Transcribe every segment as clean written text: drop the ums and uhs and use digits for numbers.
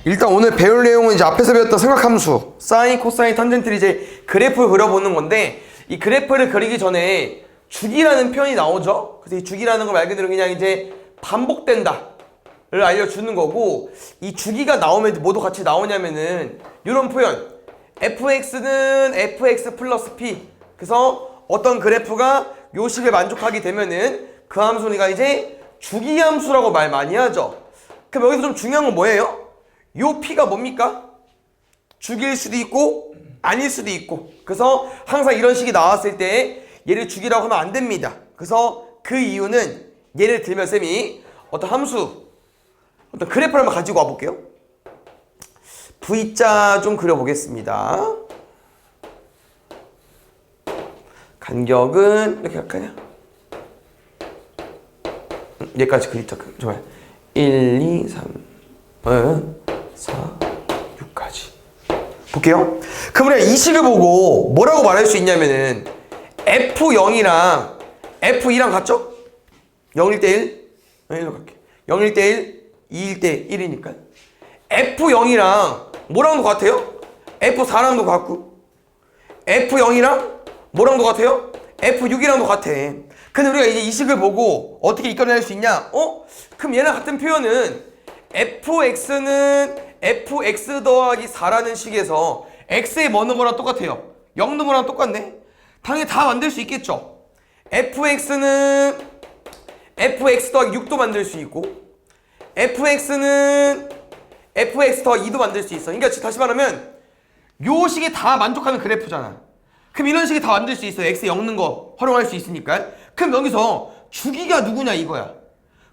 일단 오늘 배울 내용은 이제 앞에서 배웠던 삼각함수 사인, 코사인, 탄젠트를 이제 그래프를 그려보는 건데, 이 그래프를 그리기 전에 주기라는 표현이 나오죠. 그래서 이 주기라는 걸 말 그대로 그냥 이제 반복된다를 알려주는 거고, 이 주기가 나오면 뭐도 같이 나오냐면은 이런 표현, fx는 fx 플러스 p. 그래서 어떤 그래프가 요 식을 만족하게 되면은 그 함수가 이제 주기 함수라고 말 많이 하죠. 그럼 여기서 좀 중요한 건 뭐예요? 요 p가 뭡니까? 주기일 수도 있고 아닐 수도 있고, 그래서 항상 이런 식이 나왔을 때 얘를 주기라고 하면 안 됩니다. 그래서 그 이유는, 예를 들면 쌤이 어떤 함수, 어떤 그래프를 한번 가지고 와볼게요. V자 좀 그려보겠습니다. 간격은 이렇게 할까요? 얘까지 그리자. 좋아요. 1, 2, 3, 4, 6까지. 볼게요. 그럼 우리가 이 식을 보고 뭐라고 말할 수 있냐면은 F0이랑 F2랑 같죠? 0일 때 1? 1로 갈게. 0일 때 1, 2일 때 1이니까. F0이랑 뭐랑 똑같아요? F4랑도 같고, F0이랑 뭐랑 똑같아요? F6이랑 똑같아. 근데 우리가 이제 이 식을 보고 어떻게 이끌어낼 수 있냐? 그럼 얘랑 같은 표현은 fx는 fx 더하기 4라는 식에서 x의 뭐 넣은 거랑 똑같아요. 0 넣은 거랑 똑같네. 당연히 다 만들 수 있겠죠. fx는 fx 더하기 6도 만들 수 있고, fx는 fx 더하기 2도 만들 수 있어. 그러니까 다시 말하면 요 식이 다 만족하는 그래프잖아. 그럼 이런 식이 다 만들 수 있어요. x 엮는 거 활용할 수 있으니까. 그럼 여기서 주기가 누구냐 이거야.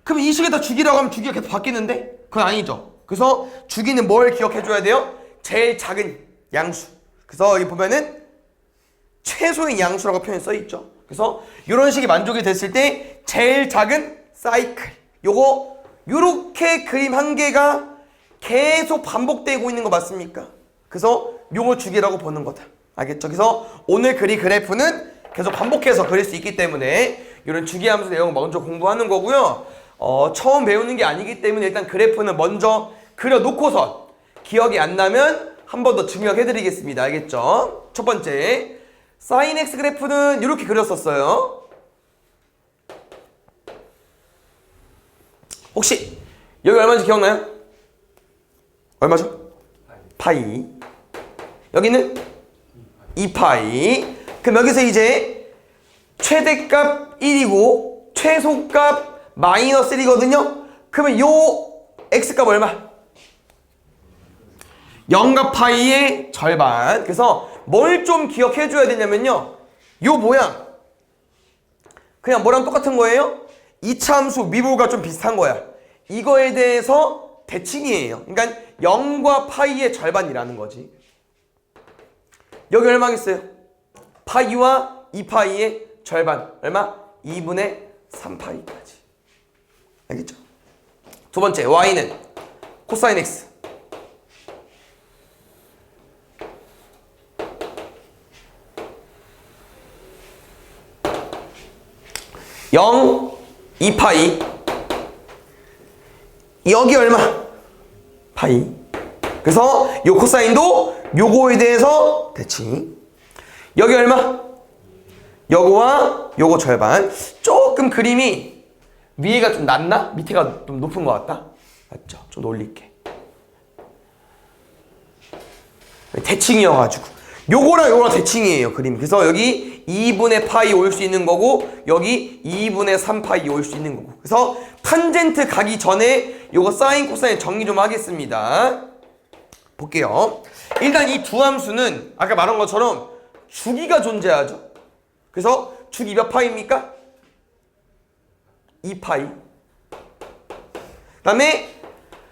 그럼 이 식에다 주기라고 하면 주기가 계속 바뀌는데? 그건 아니죠. 그래서 주기는 뭘 기억해줘야 돼요? 제일 작은 양수. 그래서 여기 보면은 최소의 양수라고 표현이 써있죠. 그래서 이런 식이 만족이 됐을 때 제일 작은 사이클, 요거 요렇게 그림 한 개가 계속 반복되고 있는 거 맞습니까? 그래서 요거 주기라고 보는 거다. 알겠죠? 그래서 오늘 그릴 그래프는 계속 반복해서 그릴 수 있기 때문에 이런 주기함수 내용 먼저 공부하는 거고요. 처음 배우는 게 아니기 때문에 일단 그래프는 먼저 그려놓고서 기억이 안 나면 한 번 더 증명해드리겠습니다. 알겠죠? 첫 번째, sin x 그래프는 이렇게 그렸었어요. 혹시 여기 얼마인지 기억나요? 얼마죠? 파이. 여기는 2파이. 그럼 여기서 이제 최대값 1이고 최소값 마이너스 1이거든요. 그러면 요 x값 얼마? 0과 파이의 절반. 그래서 뭘 좀 기억해 줘야 되냐면요, 요 모양 그냥 뭐랑 똑같은 거예요? 2차 함수 미분과 좀 비슷한 거야. 이거에 대해서 대칭이에요. 그러니까 0과 파이의 절반이라는 거지. 여기 얼마겠어요? 파이와 2파이의 절반 얼마? 2분의 3파이까지. 알겠죠? 두 번째, y는 코사인 x. 0, 2파이. 여기 얼마? 파이. 그래서 요 코사인도 요거에 대해서 대칭. 여기 얼마? 요거와 요거 절반. 조금 그림이 위에가 좀 낮나? 밑에가 좀 높은 것 같다? 맞죠? 좀 올릴게. 대칭이어가지고 요거랑 요거랑 대칭이에요, 그림. 그래서 여기 2분의 파이 올 수 있는 거고, 여기 2분의 3파이 올 수 있는 거고. 그래서 탄젠트 가기 전에 요거 사인, 코사인 정리 좀 하겠습니다. 볼게요. 일단 이 두 함수는 아까 말한 것처럼 주기가 존재하죠. 그래서 주기 몇 파이입니까? 2파이. 그 다음에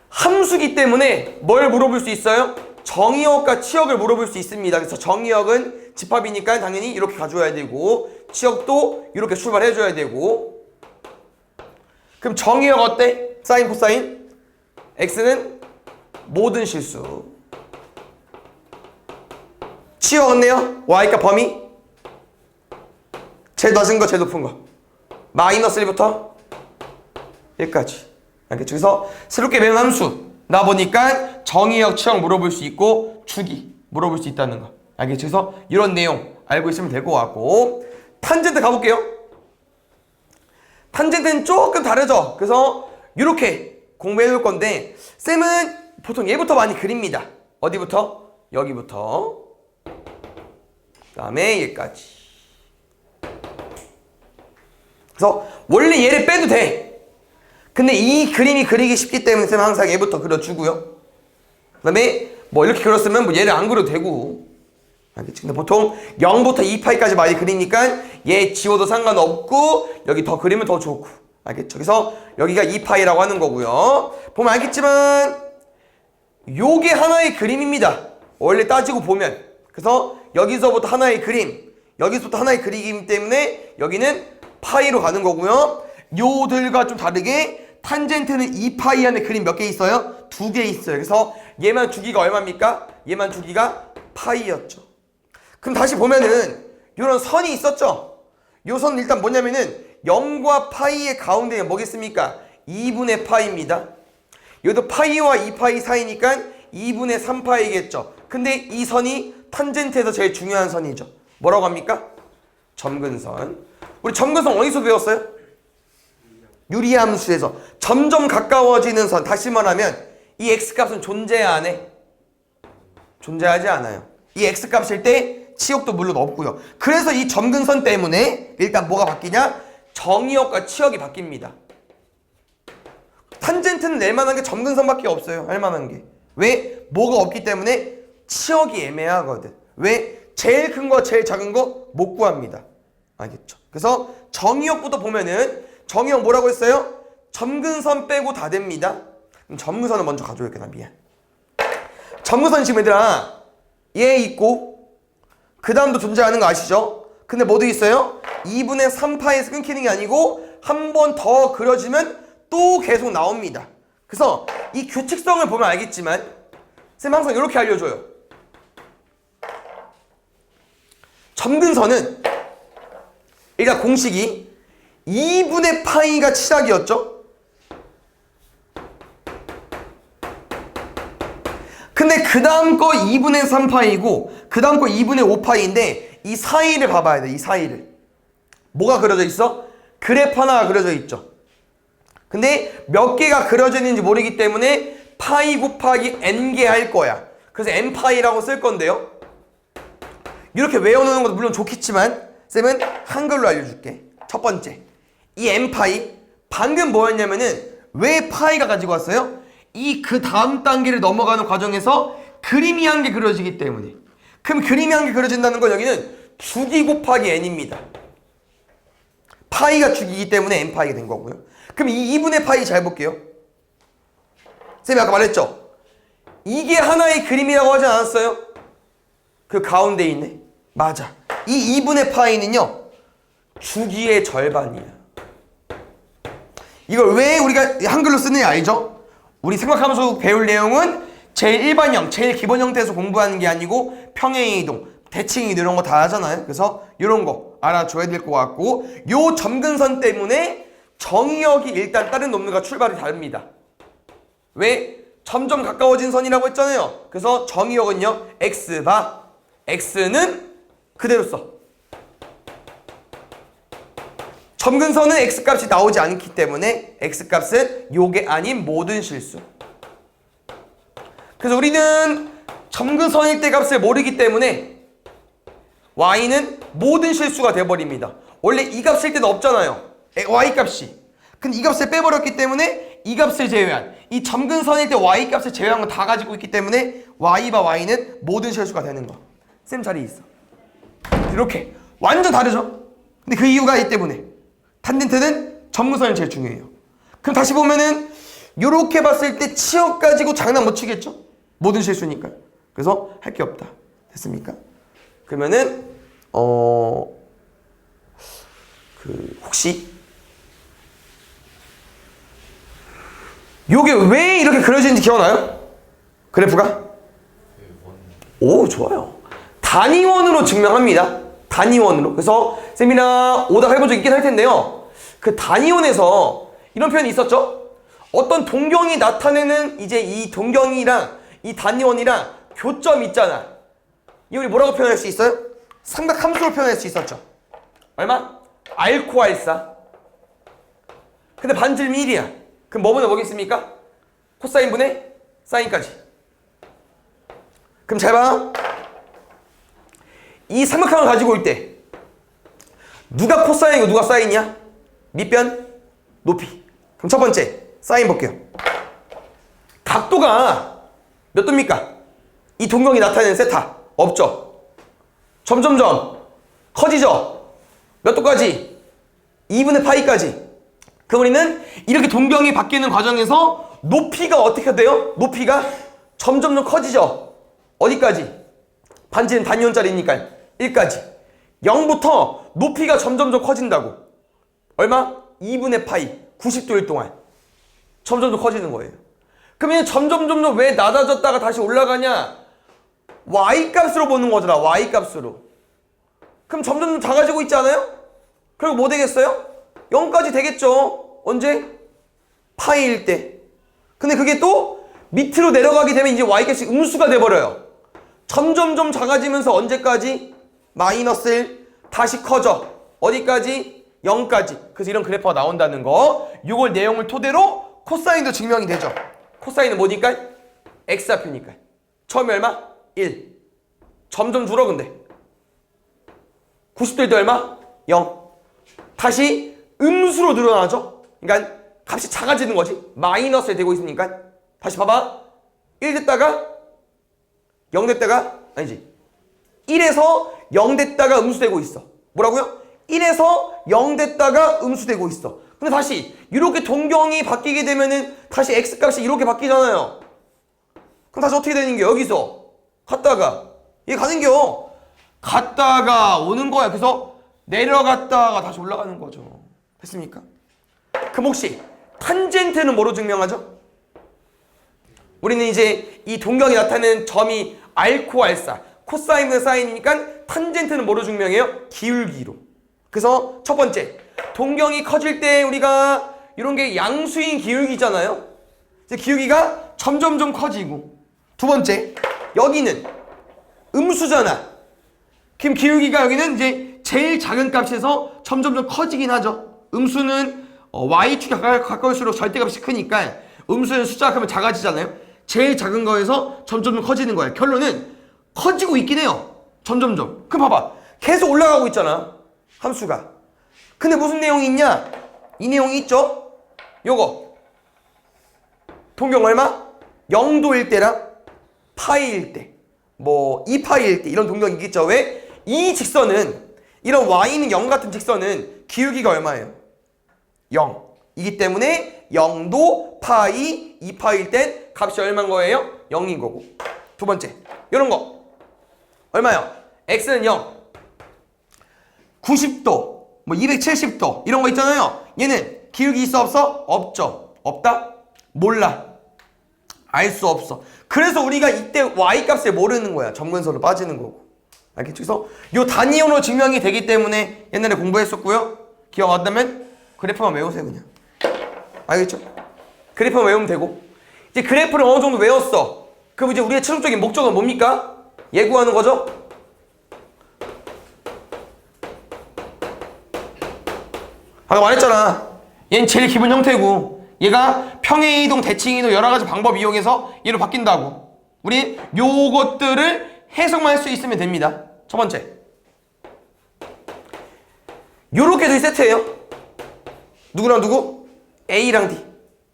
함수기 때문에 뭘 물어볼 수 있어요? 정의역과 치역을 물어볼 수 있습니다. 그래서 정의역은 집합이니까 당연히 이렇게 가져와야 되고, 치역도 이렇게 출발해줘야 되고. 그럼 정의역 어때? 사인, 코사인? x는 모든 실수. 치역 어때요? y가 범위? 제일 낮은 거, 제일 높은 거. 마이너스 1부터 1까지. 알겠죠? 그래서 새롭게 배운 함수 나 보니까 정의역, 치역 물어볼 수 있고 주기 물어볼 수 있다는 거. 알겠죠? 그래서 이런 내용 알고 있으면 될 것 같고 탄젠트 가볼게요. 탄젠트는 조금 다르죠? 그래서 이렇게 공부해 놓을 건데 쌤은 보통 얘부터 많이 그립니다. 어디부터? 여기부터 그 다음에 얘까지. 그래서 원래 얘를 빼도 돼. 근데 이 그림이 그리기 쉽기 때문에 쌤은 항상 얘부터 그려주고요. 그 다음에 뭐 이렇게 그렸으면 뭐 얘를 안 그려도 되고. 알겠지? 근데 보통 0부터 2파이까지 많이 그리니까 얘 지워도 상관없고 여기 더 그리면 더 좋고. 알겠죠? 그래서 여기가 2파이라고 하는 거고요. 보면 알겠지만 요게 하나의 그림입니다. 원래 따지고 보면. 그래서 여기서부터 하나의 그림, 여기서부터 하나의 그림이기 때문에 여기는 파이로 가는 거고요. 요들과 좀 다르게 탄젠트는 2파이 안에 그림 몇 개 있어요? 2개 있어요. 그래서 얘만 주기가 얼마입니까? 얘만 주기가 파이였죠. 그럼 다시 보면은 요런 선이 있었죠? 요 선은 일단 뭐냐면은 0과 파이의 가운데에 뭐겠습니까? 2분의 파이입니다. 여기도 파이와 2파이 사이니까 2분의 3파이겠죠. 근데 이 선이 탄젠트에서 제일 중요한 선이죠. 뭐라고 합니까? 점근선. 우리 점근선 어디서 배웠어요? 유리함수에서. 점점 가까워지는 선. 다시 말하면 이 x값은 존재해야 안 해? 존재하지 않아요. 이 x값일 때 치역도 물론 없고요. 그래서 이 점근선 때문에 일단 뭐가 바뀌냐? 정의역과 치역이 바뀝니다. 탄젠트는 낼 만한 게 점근선밖에 없어요. 할 만한 게. 왜? 뭐가 없기 때문에 치역이 애매하거든. 왜? 제일 큰 거 제일 작은 거 못 구합니다. 알겠죠? 그래서 정의역부터 보면은 정의역 뭐라고 했어요? 점근선 빼고 다 됩니다. 그럼 점근선을 먼저 가져올게. 미안. 점근선 지금 얘들아 얘 있고 그 다음도 존재하는 거 아시죠? 근데 뭐도 있어요? 2분의 3파에서 끊기는 게 아니고 한 번 더 그려지면 또 계속 나옵니다. 그래서 이 규칙성을 보면 알겠지만 쌤 항상 이렇게 알려줘요. 점근선은 일단 공식이 2분의 파이가 치락이었죠? 근데 그 다음 거 2분의 3파이고 그 다음 거 2분의 5파이인데 이 사이를 봐봐야 돼. 이 사이를. 뭐가 그려져 있어? 그래프 하나가 그려져 있죠. 근데 몇 개가 그려져 있는지 모르기 때문에 파이 곱하기 n개 할 거야. 그래서 n파이라고 쓸 건데요. 이렇게 외워놓는 것도 물론 좋겠지만 쌤은 한글로 알려줄게. 첫 번째, 이 n파이 방금 뭐였냐면은 왜 파이가 가지고 왔어요? 이 그 다음 단계를 넘어가는 과정에서 그림이 한 개 그려지기 때문에. 그럼 그림이 한 개 그려진다는 건 여기는 주기 곱하기 n입니다. 파이가 주기이기 때문에 n파이가 된 거고요. 그럼 이 2분의 파이 잘 볼게요. 쌤이 아까 말했죠? 이게 하나의 그림이라고 하지 않았어요? 그 가운데 있네. 맞아. 이 2분의 파이는요 주기의 절반이야. 이걸 왜 우리가 한글로 쓰느냐 알죠? 우리 생각하면서 배울 내용은 제일 일반형, 제일 기본 형태에서 공부하는 게 아니고 평행 이동, 대칭 이동 이런 거 다 하잖아요. 그래서 이런 거 알아줘야 될 것 같고 요 점근선 때문에 정의역이 일단 다른 놈들과 출발이 다릅니다. 왜? 점점 가까워진 선이라고 했잖아요. 그래서 정의역은요 x바 x는 그대로 써. 점근선은 x값이 나오지 않기 때문에 x값은 요게 아닌 모든 실수. 그래서 우리는 점근선일 때 값을 모르기 때문에 y는 모든 실수가 돼버립니다. 원래 이 값일 때는 없잖아요. y값이. 근데 이 값을 빼버렸기 때문에 이 값을 제외한 이 점근선일 때 y값을 제외한 건 다 가지고 있기 때문에 y바 y는 모든 실수가 되는 거. 쌤 자리에 있어. 이렇게 완전 다르죠? 근데 그 이유가 이 때문에 탄젠트는 점근선이 제일 중요해요. 그럼 다시 보면은 요렇게 봤을 때 치역 가지고 장난 못 치겠죠? 모든 실수니까. 그래서 할 게 없다. 됐습니까? 그러면은 혹시 요게 왜 이렇게 그려지는지 기억나요? 그래프가? 오, 좋아요. 단위원으로 증명합니다. 단위원으로. 그래서 쌤이나 오답 해본 적 있긴 할 텐데요. 그 단위원에서 이런 표현이 있었죠? 어떤 동경이 나타내는 이제 이 동경이랑 이 단위원이랑 교점 있잖아. 이 우리 뭐라고 표현할 수 있어요? 삼각함수로 표현할 수 있었죠. 얼마? 알코알사. 근데 반지름이 1이야. 그럼 뭐분의 뭐겠습니까? 코사인분의 사인까지. 그럼 잘 봐. 이 삼각형을 가지고 올 때 누가 코사인이고 누가 사인이야? 밑변, 높이. 그럼 첫 번째 사인 볼게요. 각도가 몇 도입니까? 이 동경이 나타내는 세타 없죠? 점점점 커지죠? 몇 도까지? 2분의 파이까지. 그럼 우리는 이렇게 동경이 바뀌는 과정에서 높이가 어떻게 돼요? 높이가 점점점 커지죠? 어디까지? 반지는 단위원짜리니까 1까지. 0부터 높이가 점점점 커진다고. 얼마? 2분의 파이 90도일 동안 점점점 커지는 거예요. 그러면 점점점 왜 낮아졌다가 다시 올라가냐? y값으로 보는 거잖아. y값으로. 그럼 점점 작아지고 있지 않아요? 그리고 뭐 되겠어요? 0까지 되겠죠. 언제? 파이일 때. 근데 그게 또 밑으로 내려가게 되면 이제 y값이 음수가 돼버려요. 점점점 작아지면서 언제까지? 마이너스 1 다시 커져. 어디까지? 0까지. 그래서 이런 그래프가 나온다는 거. 이걸 내용을 토대로 코사인도 증명이 되죠. 코사인은 뭐니까? x좌표니까. 처음에 얼마? 1. 점점 줄어 근데. 90도일 때 얼마? 0. 다시 음수로 늘어나죠. 그러니까 값이 작아지는 거지. 마이너스에 되고 있으니까. 다시 봐봐. 1 됐다가 0 됐다가 아니지. 1에서 0 됐다가 음수되고 있어. 뭐라고요? 1에서 0 됐다가 음수되고 있어. 근데 다시 이렇게 동경이 바뀌게 되면은 다시 x값이 이렇게 바뀌잖아요. 그럼 다시 어떻게 되는 게 여기서 갔다가 얘 가는겨. 갔다가 오는 거야. 그래서 내려갔다가 다시 올라가는 거죠. 됐습니까? 그럼 혹시 탄젠트는 뭐로 증명하죠? 우리는 이제 이 동경이 나타내는 점이 알코알사 코사인분의 사인이니까 탄젠트는 뭐로 증명해요? 기울기로. 그래서 첫 번째 동경이 커질 때 우리가 이런 게 양수인 기울기잖아요. 이제 기울기가 점점점 커지고. 두 번째 여기는 음수잖아. 그럼 기울기가 여기는 이제 제일 작은 값에서 점점점 커지긴 하죠. 음수는 y축이 가까울수록 절대값이 크니까 음수는 숫자가 크면 작아지잖아요. 제일 작은 거에서 점점점 커지는 거예요. 결론은 커지고 있긴 해요. 점점점. 그럼 봐봐. 계속 올라가고 있잖아. 함수가. 근데 무슨 내용이 있냐? 이 내용이 있죠? 요거. 동경 얼마? 0도일 때랑 파이일 때. 뭐 2파이일 때 이런 동경이 있겠죠. 왜? 이 직선은 이런 y는 0 같은 직선은 기울기가 얼마예요? 0. 이기 때문에 0도 파이 2파일 땐 값이 얼마인 거예요? 0인 거고. 두 번째 이런 거 얼마요? x는 0 90도 뭐 270도 이런 거 있잖아요. 얘는 기울기 있어 없어? 없죠. 없다? 몰라. 알 수 없어. 그래서 우리가 이때 y값을 모르는 거야. 점근선으로 빠지는 거고. 알겠죠? 그래서 요 단위원으로 증명이 되기 때문에 옛날에 공부했었고요. 기억 안 나면 그래프만 외우세요 그냥. 알겠죠? 그래프만 외우면 되고. 이제 그래프를 어느 정도 외웠어. 그럼 이제 우리의 최종적인 목적은 뭡니까? 예구하는 거죠? 아까 말했잖아. 얘는 제일 기본 형태고 얘가 평행이동, 대칭이동 여러 가지 방법 이용해서 얘로 바뀐다고. 우리 요것들을 해석만 할 수 있으면 됩니다. 첫 번째 요렇게 될 세트예요. 누구랑 누구? A랑 D.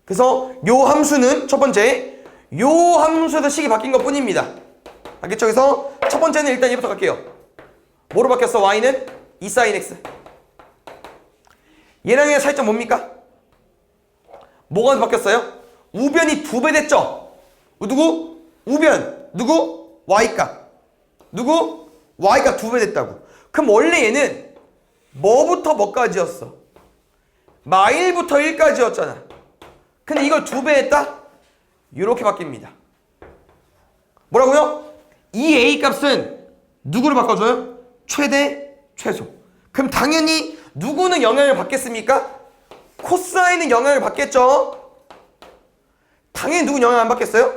그래서 요 함수는 첫 번째 요 함수에서 식이 바뀐 것 뿐입니다. 알겠죠? 그래서 첫 번째는 일단 얘부터 갈게요. 뭐로 바뀌었어? y는 2sin x. 얘랑 얘의 차이점 뭡니까? 뭐가 바뀌었어요? 우변이 2배 됐죠? 누구? 우변. 누구? y값. 누구? y값 2배 됐다고. 그럼 원래 얘는 뭐부터 뭐까지였어? 마일부터 1까지였잖아. 근데 이걸 2배 했다? 이렇게 바뀝니다. 뭐라고요? 이 A값은 누구로 바꿔줘요? 최대, 최소. 그럼 당연히 누구는 영향을 받겠습니까? 코사인은 영향을 받겠죠? 당연히 누군 영향 안 받겠어요?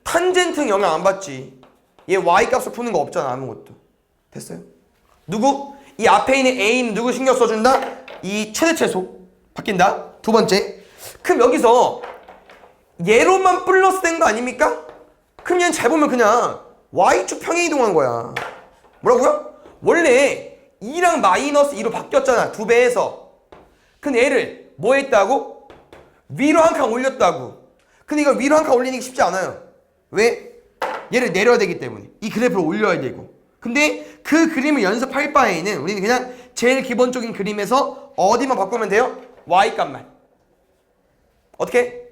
탄젠트는 영향 안 받지. 얘 y값을 푸는 거 없잖아. 아무것도. 됐어요? 누구? 이 앞에 있는 a는 누구 신경 써준다? 이 최대최소 바뀐다. 두 번째, 그럼 여기서 얘로만 플러스 된 거 아닙니까? 그럼 얘는 잘 보면 그냥 y축 평행이동한 거야. 뭐라고요? 원래 2랑 마이너스 2로 바뀌었잖아. 2배에서. 근데 얘를 뭐 했다고? 위로 한 칸 올렸다고. 근데 이걸 위로 한 칸 올리는 게 쉽지 않아요. 왜? 얘를 내려야 되기 때문에. 이 그래프를 올려야 되고. 근데 그 그림을 연습할 바에는 우리는 그냥 제일 기본적인 그림에서 어디만 바꾸면 돼요? y값만. 어떻게?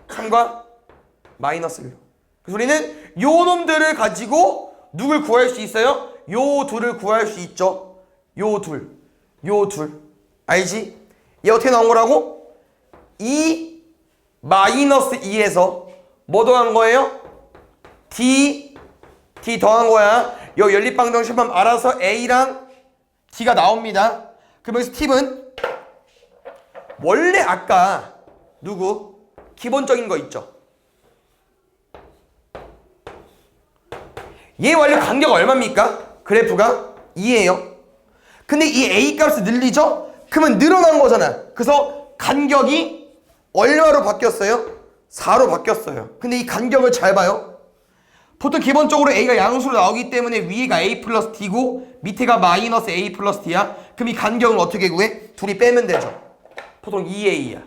3과 마이너스 1로. 그래서 우리는 요 놈들을 가지고 누굴 구할 수 있어요? 요 둘을 구할 수 있죠. 요 둘. 알지? 얘 어떻게 나온 거라고? 2 마이너스 2에서 뭐 더한 거예요? D 더한 거야. 요 연립방정식만 알아서 A랑 D가 나옵니다. 그럼 여기서 팁은 원래 아까 누구? 기본적인 거 있죠. 얘 완료 간격 얼마입니까? 그래프가 2예요. 근데 이 A 값을 늘리죠? 그러면 늘어난 거잖아. 그래서 간격이 얼마로 바뀌었어요? 4로 바뀌었어요. 근데 이 간격을 잘 봐요. 보통 기본적으로 A가 양수로 나오기 때문에 위가 A 플러스 D고 밑에가 마이너스 A 플러스 D야. 그럼 이 간격을 어떻게 구해? 둘이 빼면 되죠. 보통 2A야.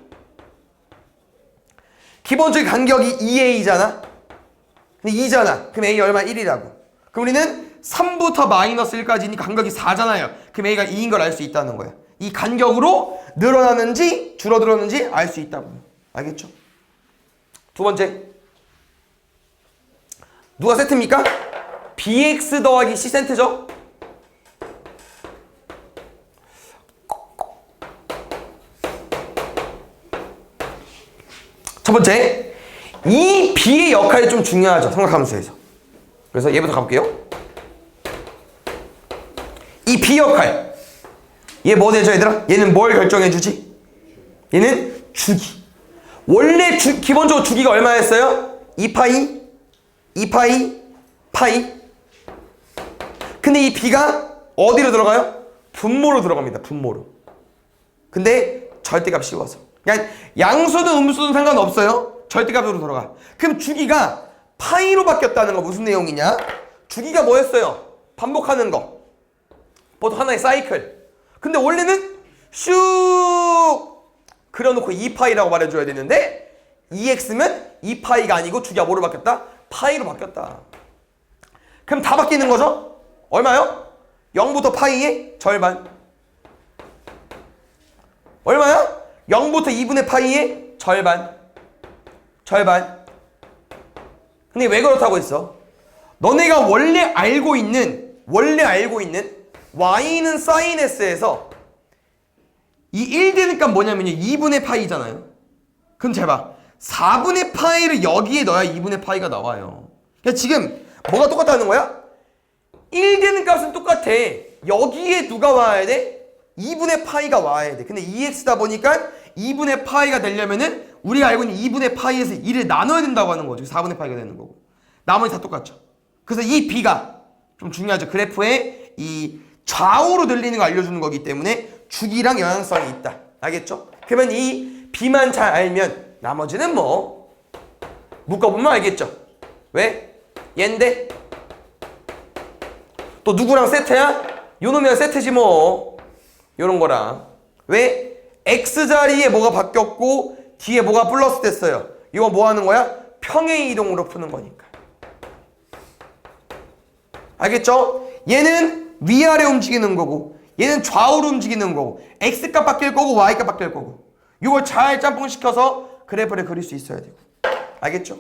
기본적인 간격이 2A잖아. 근데 2잖아. 그럼 A 얼마? 1이라고. 그럼 우리는 3부터 마이너스 1까지니까 간격이 4잖아요. 그럼 A가 2인 걸 알 수 있다는 거야. 이 간격으로 늘어나는지 줄어들었는지 알 수 있다고. 알겠죠? 두 번째. 누가 세트입니까? bx 더하기 c 세트죠? 첫 번째, 이 b의 역할이 좀 중요하죠. 삼각함수에서. 그래서 얘부터 가볼게요. 이 b 역할, 얘 뭐 되죠 얘들아? 얘는 뭘 결정해주지? 얘는 주기. 원래 기본적으로 주기가 얼마였어요? 2파이, 파이. 근데 이 b가 어디로 들어가요? 분모로 들어갑니다. 분모로. 근데 절대값 씌워서. 그냥 양수든 음수든 상관없어요. 절대값으로 들어가. 그럼 주기가 파이로 바뀌었다는 거 무슨 내용이냐? 주기가 뭐였어요? 반복하는 거. 보통 하나의 사이클. 근데 원래는 슉 그려놓고 2파이라고 말해줘야 되는데 2x면 2파이가 아니고 주기가 뭐로 바뀌었다? 파이로 바뀌었다. 그럼 다 바뀌는 거죠? 얼마요? 0부터 파이의 절반. 얼마야? 0부터 2분의 파이의 절반. 근데 왜 그렇다고 했어? 너네가 원래 알고 있는 y는 sin s에서 이 1 되는 값 뭐냐면요 2분의 파이잖아요. 그럼 잘 봐. 4분의 파이를 여기에 넣어야 2분의 파이가 나와요. 그러니까 지금 뭐가 똑같다는 거야? 1 되는 값은 똑같아. 여기에 누가 와야 돼? 2분의 파이가 와야 돼. 근데 2x다 보니까 2분의 파이가 되려면은 우리가 알고 있는 2분의 파이에서 1을 나눠야 된다고 하는 거죠. 4분의 파이가 되는 거고. 나머지 다 똑같죠. 그래서 이 b가 좀 중요하죠. 그래프에 이 좌우로 늘리는 거 알려주는 거기 때문에 주기랑 영향성이 있다. 알겠죠? 그러면 이 b만 잘 알면 나머지는 뭐 묶어보면 알겠죠? 왜? 얘인데 또 누구랑 세트야? 요놈이랑 세트지 뭐. 요런 거랑. 왜? x자리에 뭐가 바뀌었고 뒤에 뭐가 플러스 됐어요. 이거 뭐 하는 거야? 평행 이동으로 푸는 거니까. 알겠죠? 얘는 위아래 움직이는 거고 얘는 좌우로 움직이는 거고 x값 바뀔 거고 y값 바뀔 거고 이걸 잘 짬뽕시켜서 그래프를 그릴 수 있어야 되고. 알겠죠?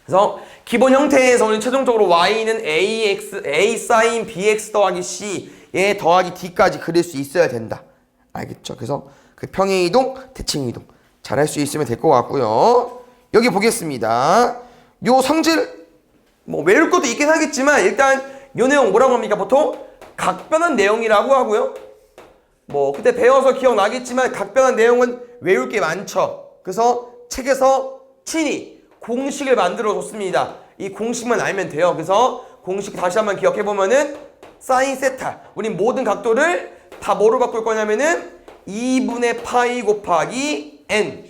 그래서 기본 형태에서는 최종적으로 y는 a sin bx 더하기 c에 더하기 d까지 그릴 수 있어야 된다. 알겠죠? 그래서 그 평행이동, 대칭이동 잘 할 수 있으면 될 것 같고요. 여기 보겠습니다. 요 성질 뭐 외울 것도 있긴 하겠지만 일단 요 내용 뭐라고 합니까? 보통 각변한 내용이라고 하고요. 뭐 그때 배워서 기억나겠지만 각변한 내용은 외울 게 많죠. 그래서 책에서 친히 공식을 만들어 줬습니다. 이 공식만 알면 돼요. 그래서 공식 다시 한번 기억해 보면은 사인 세타. 우리 모든 각도를 다 뭐로 바꿀 거냐면은 2분의 파이 곱하기 n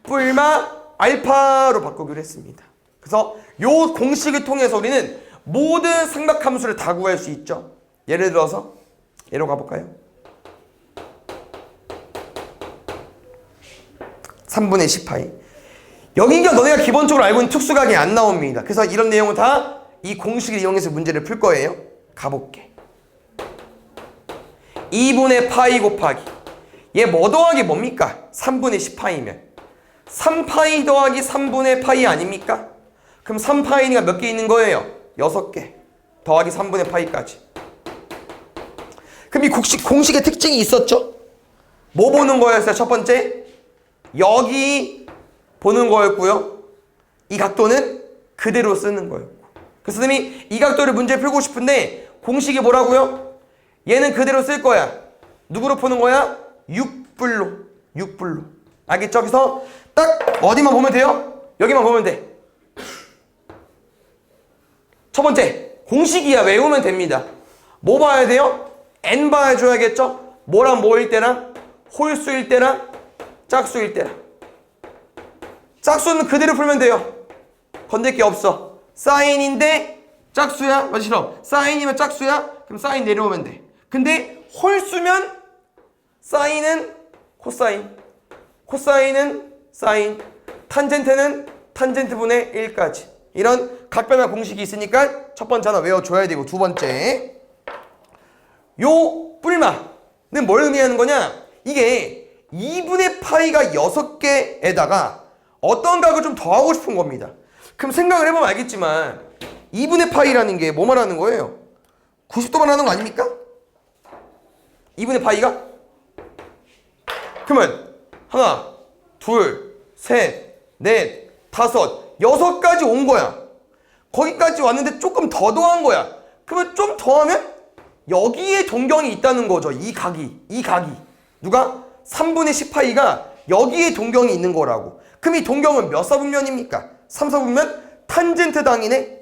뿔마 알파로 바꾸기로 했습니다. 그래서 요 공식을 통해서 우리는 모든 삼각함수를 다 구할 수 있죠. 예를 들어서 얘로 가볼까요? 3분의 10파이. 여기가 너네가 기본적으로 알고 있는 특수각이 안 나옵니다. 그래서 이런 내용은 다 이 공식을 이용해서 문제를 풀 거예요. 가볼게. 2분의 파이 곱하기 얘 뭐 더하기 뭡니까? 3분의 10파이면 3파이 더하기 3분의 파이 아닙니까? 그럼 3파이가 몇 개 있는 거예요? 6개 더하기 3분의 파이까지. 그럼 이 공식의 특징이 있었죠? 뭐 보는 거였어요? 첫 번째 여기 보는 거였고요. 이 각도는 그대로 쓰는 거였고. 그래서 선생님이 이 각도를 문제 풀고 싶은데 공식이 뭐라고요? 얘는 그대로 쓸 거야. 누구로 푸는 거야? 6불로. 6불로. 알겠죠? 그래서 딱 어디만 보면 돼요? 여기만 보면 돼. 첫 번째 공식이야. 외우면 됩니다. 뭐 봐야 돼요? n 봐줘야겠죠? 뭐랑 뭐일 때랑 홀수일 때랑 짝수일 때랑. 짝수는 그대로 풀면 돼요. 건들 게 없어. 사인인데 짝수야? 맞지? 싫어. 사인이면 짝수야? 그럼 사인 내려오면 돼. 근데 홀수면 사인은 코사인, 코사인은 사인, 탄젠트는 탄젠트분의 1까지. 이런 각변화 공식이 있으니까 첫 번째 하나 외워줘야 되고, 두 번째 요 뿔마는 뭘 의미하는 거냐? 이게 2분의 파이가 6개에다가 어떤 각을 좀 더하고 싶은 겁니다. 그럼 생각을 해보면 알겠지만 2분의 파이라는 게 뭐 말하는 거예요? 90도 말하는 거 아닙니까? 2분의 파이가? 그러면 하나, 둘, 셋, 넷, 다섯, 6까지 온 거야. 거기까지 왔는데 조금 더 더한 거야. 그러면 좀 더하면 여기에 동경이 있다는 거죠. 이 각이. 누가? 3분의 10파이가 여기에 동경이 있는 거라고. 그럼 이 동경은 몇 사분면입니까? 3사분면 탄젠트 당이네.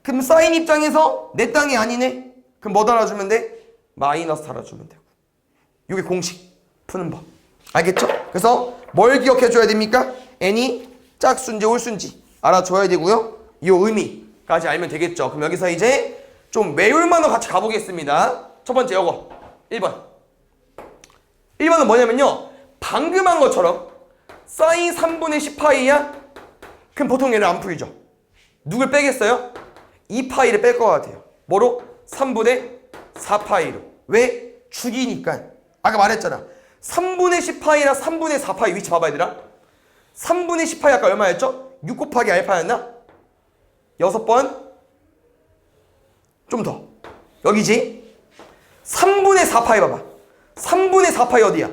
그럼 사인 입장에서 내 땅이 아니네. 그럼 뭐 달아주면 돼? 마이너스 달아주면 되고. 이게 공식 푸는 법. 알겠죠? 그래서 뭘 기억해줘야 됩니까? n이 짝수인지 홀수인지 알아줘야 되고요. 이 의미까지 알면 되겠죠. 그럼 여기서 이제 좀 외울 만한 거 같이 가보겠습니다. 첫 번째 요거 1번. 1번은 뭐냐면요, 방금 한 것처럼 사인 3분의 10파이야? 그럼 보통 얘를 안 풀죠. 누굴 빼겠어요? 2파이를 뺄 것 같아요. 뭐로? 3분의 4파이로. 왜? 주기니까. 아까 말했잖아. 3분의 10파이나 3분의 4파이 위치 봐봐 얘들아. 3분의 10파이 아까 얼마였죠? 6 곱하기 알파였나? 6번 좀 더. 여기지? 3분의 4파이 봐봐. 3분의 4파이 어디야?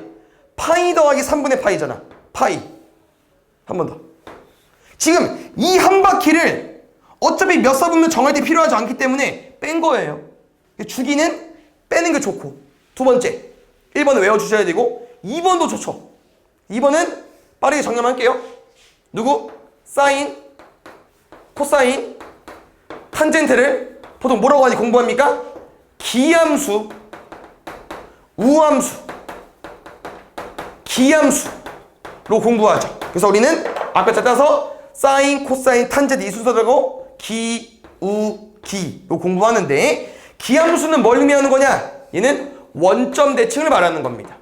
파이 더하기 3분의 파이잖아. 파이. 한 번 더. 지금 이 한 바퀴를 어차피 몇 사분면 정할 때 필요하지 않기 때문에 뺀 거예요. 주기는 빼는 게 좋고. 두 번째, 1번은 외워주셔야 되고 2번도 좋죠. 2번은 빠르게 정리할게요. 누구? 사인, 코사인, 탄젠트를 보통 뭐라고 많이 공부합니까? 기함수, 우함수, 기함수로 공부하죠. 그래서 우리는 앞글자 따서 사인, 코사인, 탄젠트 이 순서대로 기, 우, 기로 공부하는데, 기함수는 뭘 의미하는 거냐? 얘는 원점 대칭을 말하는 겁니다.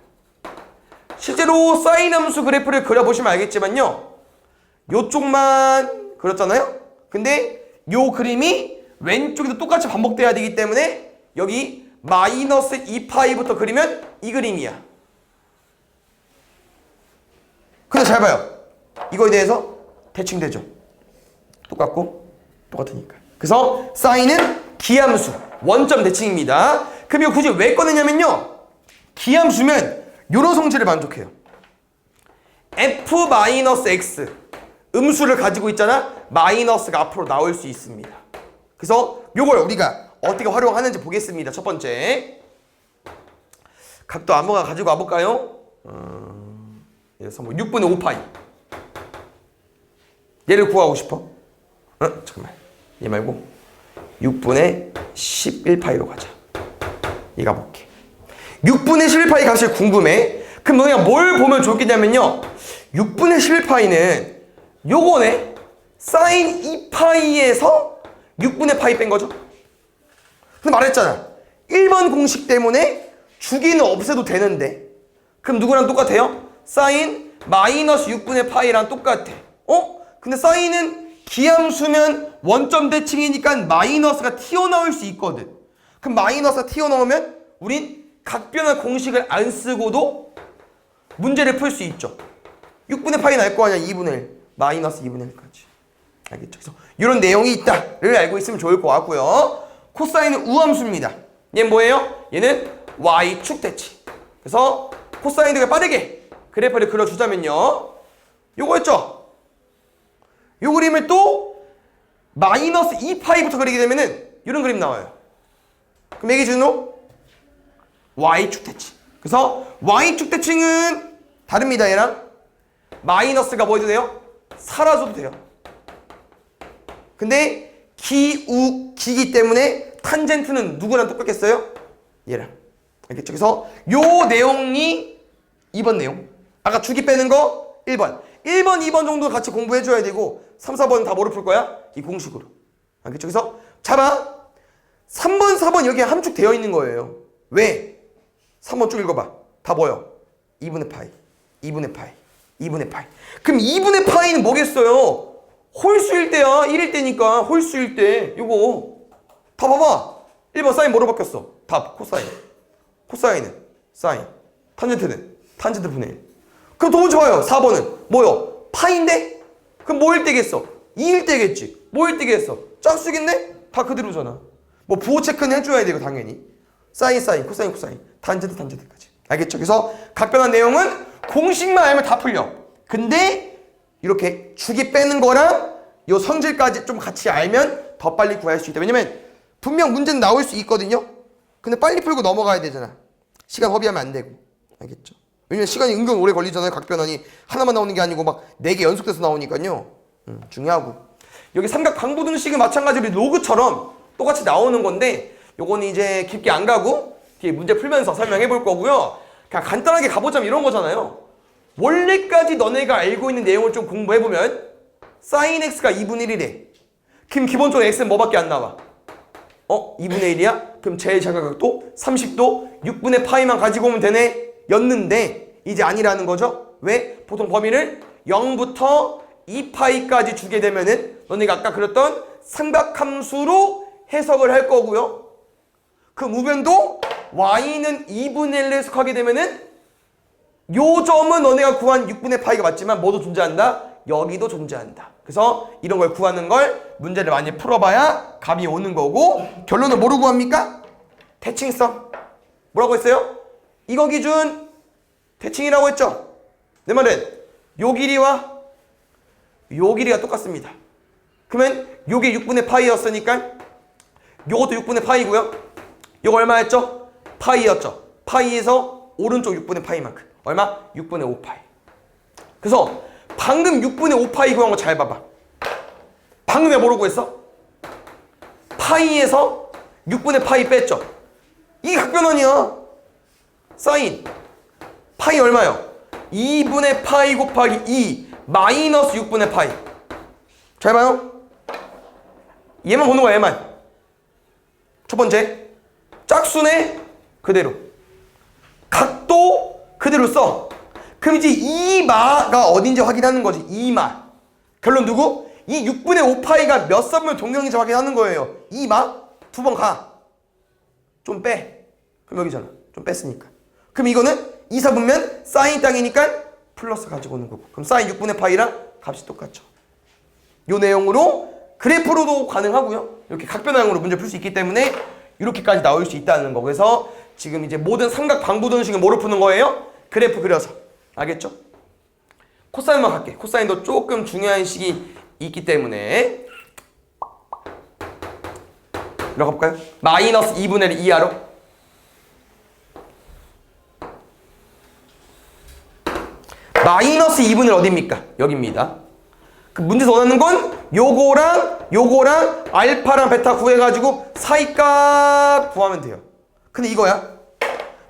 실제로 사인 함수 그래프를 그려보시면 알겠지만요, 요쪽만 그렸잖아요. 근데 요 그림이 왼쪽에도 똑같이 반복돼야 되기 때문에 여기 마이너스 2파이부터 그리면 이 그림이야. 근데 잘 봐요. 이거에 대해서 대칭되죠. 똑같고 똑같으니까. 그래서 사인은 기함수, 원점 대칭입니다. 그럼 이거 굳이 왜 꺼내냐면요, 기함수면 요런 성질을 만족해요. f-x 음수를 가지고 있잖아. 마이너스가 앞으로 나올 수 있습니다. 그래서 요걸 우리가 어떻게 활용하는지 보겠습니다. 첫 번째, 각도 아무거나 가지고 와볼까요? 그래서 뭐 6분의 5파이. 얘를 구하고 싶어. 잠깐만. 얘 말고 6분의 11파이로 가자. 얘가 볼게. 6분의 11파이 값이 궁금해. 그럼 너네가 뭘 보면 좋겠냐면요. 6분의 11파이는 요거네. 사인 2파이에서 6분의 파이 뺀 거죠. 근데 말했잖아. 1번 공식 때문에 주기는 없애도 되는데 그럼 누구랑 똑같아요? 사인 마이너스 6분의 파이랑 똑같아. 근데 사인은 기함수면 원점 대칭이니까 마이너스가 튀어나올 수 있거든. 그럼 마이너스가 튀어나오면 우린 각변화 공식을 안 쓰고도 문제를 풀 수 있죠. 6분의 파이 날 거 아니야. 2분의 1 마이너스 2분의 1까지. 알겠죠? 그래서 이런 내용이 있다를 알고 있으면 좋을 것 같고요. 코사인은 우함수입니다. 얘는 뭐예요? 얘는 y축 대칭. 그래서 코사인들과 빠르게 그래프를 그려주자면요. 요거였죠? 요 그림을 또 마이너스 2파이부터 그리게 되면은 이런 그림 나와요. 그럼 얘 기준으로 y축 대칭. 그래서 y축 대칭은 다릅니다. 얘랑 마이너스가 뭐 해도 돼요? 사라져도 돼요. 근데 기기 때문에 탄젠트는 누구랑 똑같겠어요? 얘랑. 알겠죠? 그래서 요 내용이 2번 내용. 아까 주기 빼는 거 1번. 1번, 2번 정도 같이 공부해줘야 되고 3, 4번 다 뭐로 풀 거야? 이 공식으로. 알겠죠? 그래서 잡아. 3번, 4번 여기에 함축 되어 있는 거예요. 왜? 3번 쭉 읽어봐. 다 뭐요? 2분의 파이, 2분의 파이, 2분의 파이. 그럼 2분의 파이는 뭐겠어요? 홀수일 때야. 1일 때니까 홀수일 때 이거 다 봐봐. 1번 사인 뭐로 바뀌었어? 답 코사인. 코사인은 사인. 탄젠트는 탄젠트 분의 1. 그럼 더 먼저 봐요. 4번은 뭐요? 파인데? 그럼 뭐일 때겠어? 2일 때겠지. 뭐일 때겠어? 짝수겠네? 다 그대로잖아. 뭐 부호 체크는 해줘야 되고 당연히. 사인 사인 코사인 코사인 탄젠트 탄젠트까지. 알겠죠? 그래서 각변한 내용은 공식만 알면 다 풀려. 근데 이렇게 주기 빼는 거랑 요 성질까지 좀 같이 알면 더 빨리 구할 수 있다. 왜냐면 분명 문제는 나올 수 있거든요. 근데 빨리 풀고 넘어가야 되잖아. 시간 허비하면 안 되고. 알겠죠? 왜냐면 시간이 은근 오래 걸리잖아요. 각변환이 하나만 나오는 게 아니고 막 4개 연속돼서 나오니까요. 중요하고. 여기 삼각 방부등식은 마찬가지로 로그처럼 똑같이 나오는 건데 요거는 이제 깊게 안 가고 뒤에 문제 풀면서 설명해 볼 거고요. 그냥 간단하게 가보자면 이런 거잖아요. 원래까지 너네가 알고 있는 내용을 좀 공부해보면 sin x가 2분의 1이래. 그럼 기본적으로 x는 뭐밖에 안 나와? 2분의 1이야? 그럼 제일 자각각도 30도 6분의 파이만 가지고 오면 되네 였는데 이제 아니라는 거죠. 왜? 보통 범위를 0부터 2파이까지 주게 되면은 너네가 아까 그렸던 삼각함수로 해석을 할 거고요. 그 무변도 y는 2분의 1로 해석하게 되면은 요 점은 너네가 구한 6분의 파이가 맞지만 뭐도 존재한다? 여기도 존재한다. 그래서 이런 걸 구하는 걸 문제를 많이 풀어봐야 감이 오는 거고 결론은 뭐로 구합니까? 대칭성. 뭐라고 했어요? 이거 기준 대칭이라고 했죠? 내 말은 요 길이와 요 길이가 똑같습니다. 그러면 요게 6분의 파이였으니까 요것도 6분의 파이고요. 요거 얼마였죠? 파이였죠. 파이에서 오른쪽 6분의 파이만큼. 얼마? 6분의 5파이. 그래서 방금 6분의 5파이 구한 거 잘 봐봐. 방금 왜 뭐라고 했어? 파이에서 6분의 파이 뺐죠. 이게 각변환이야. 사인 파이 얼마요? 2분의 파이 곱하기 2 마이너스 6분의 파이. 잘 봐요. 얘만 보는 거야. 얘만. 첫 번째 짝수네 그대로. 각도 그대로 써. 그럼 이제 이 마가 어딘지 확인하는 거지. 이 마. 결론 누구? 이 6분의 5파이가 몇 선분 동경인지 확인하는 거예요. 이 마. 두 번 가. 좀 빼. 그럼 여기잖아. 좀 뺐으니까. 그럼 이거는 2, 4분면 사인 땅이니까 플러스 가지고 오는 거고. 그럼 사인 6분의 파이랑 값이 똑같죠. 요 내용으로 그래프로도 가능하고요. 이렇게 각변화형으로 문제 풀 수 있기 때문에 이렇게까지 나올 수 있다는 거. 그래서 지금 이제 모든 삼각 방부등식은 뭐로 푸는 거예요? 그래프 그려서. 알겠죠? 코사인만 갈게. 코사인도 조금 중요한 식이 있기 때문에 이렇게 볼까요? 마이너스 2분의 1 이하로 마이너스 2분의 1 어디입니까? 여기입니다. 그 문제에서 원하는 건 요거랑 알파랑 베타 구해가지고 사이값 구하면 돼요. 근데 이거야.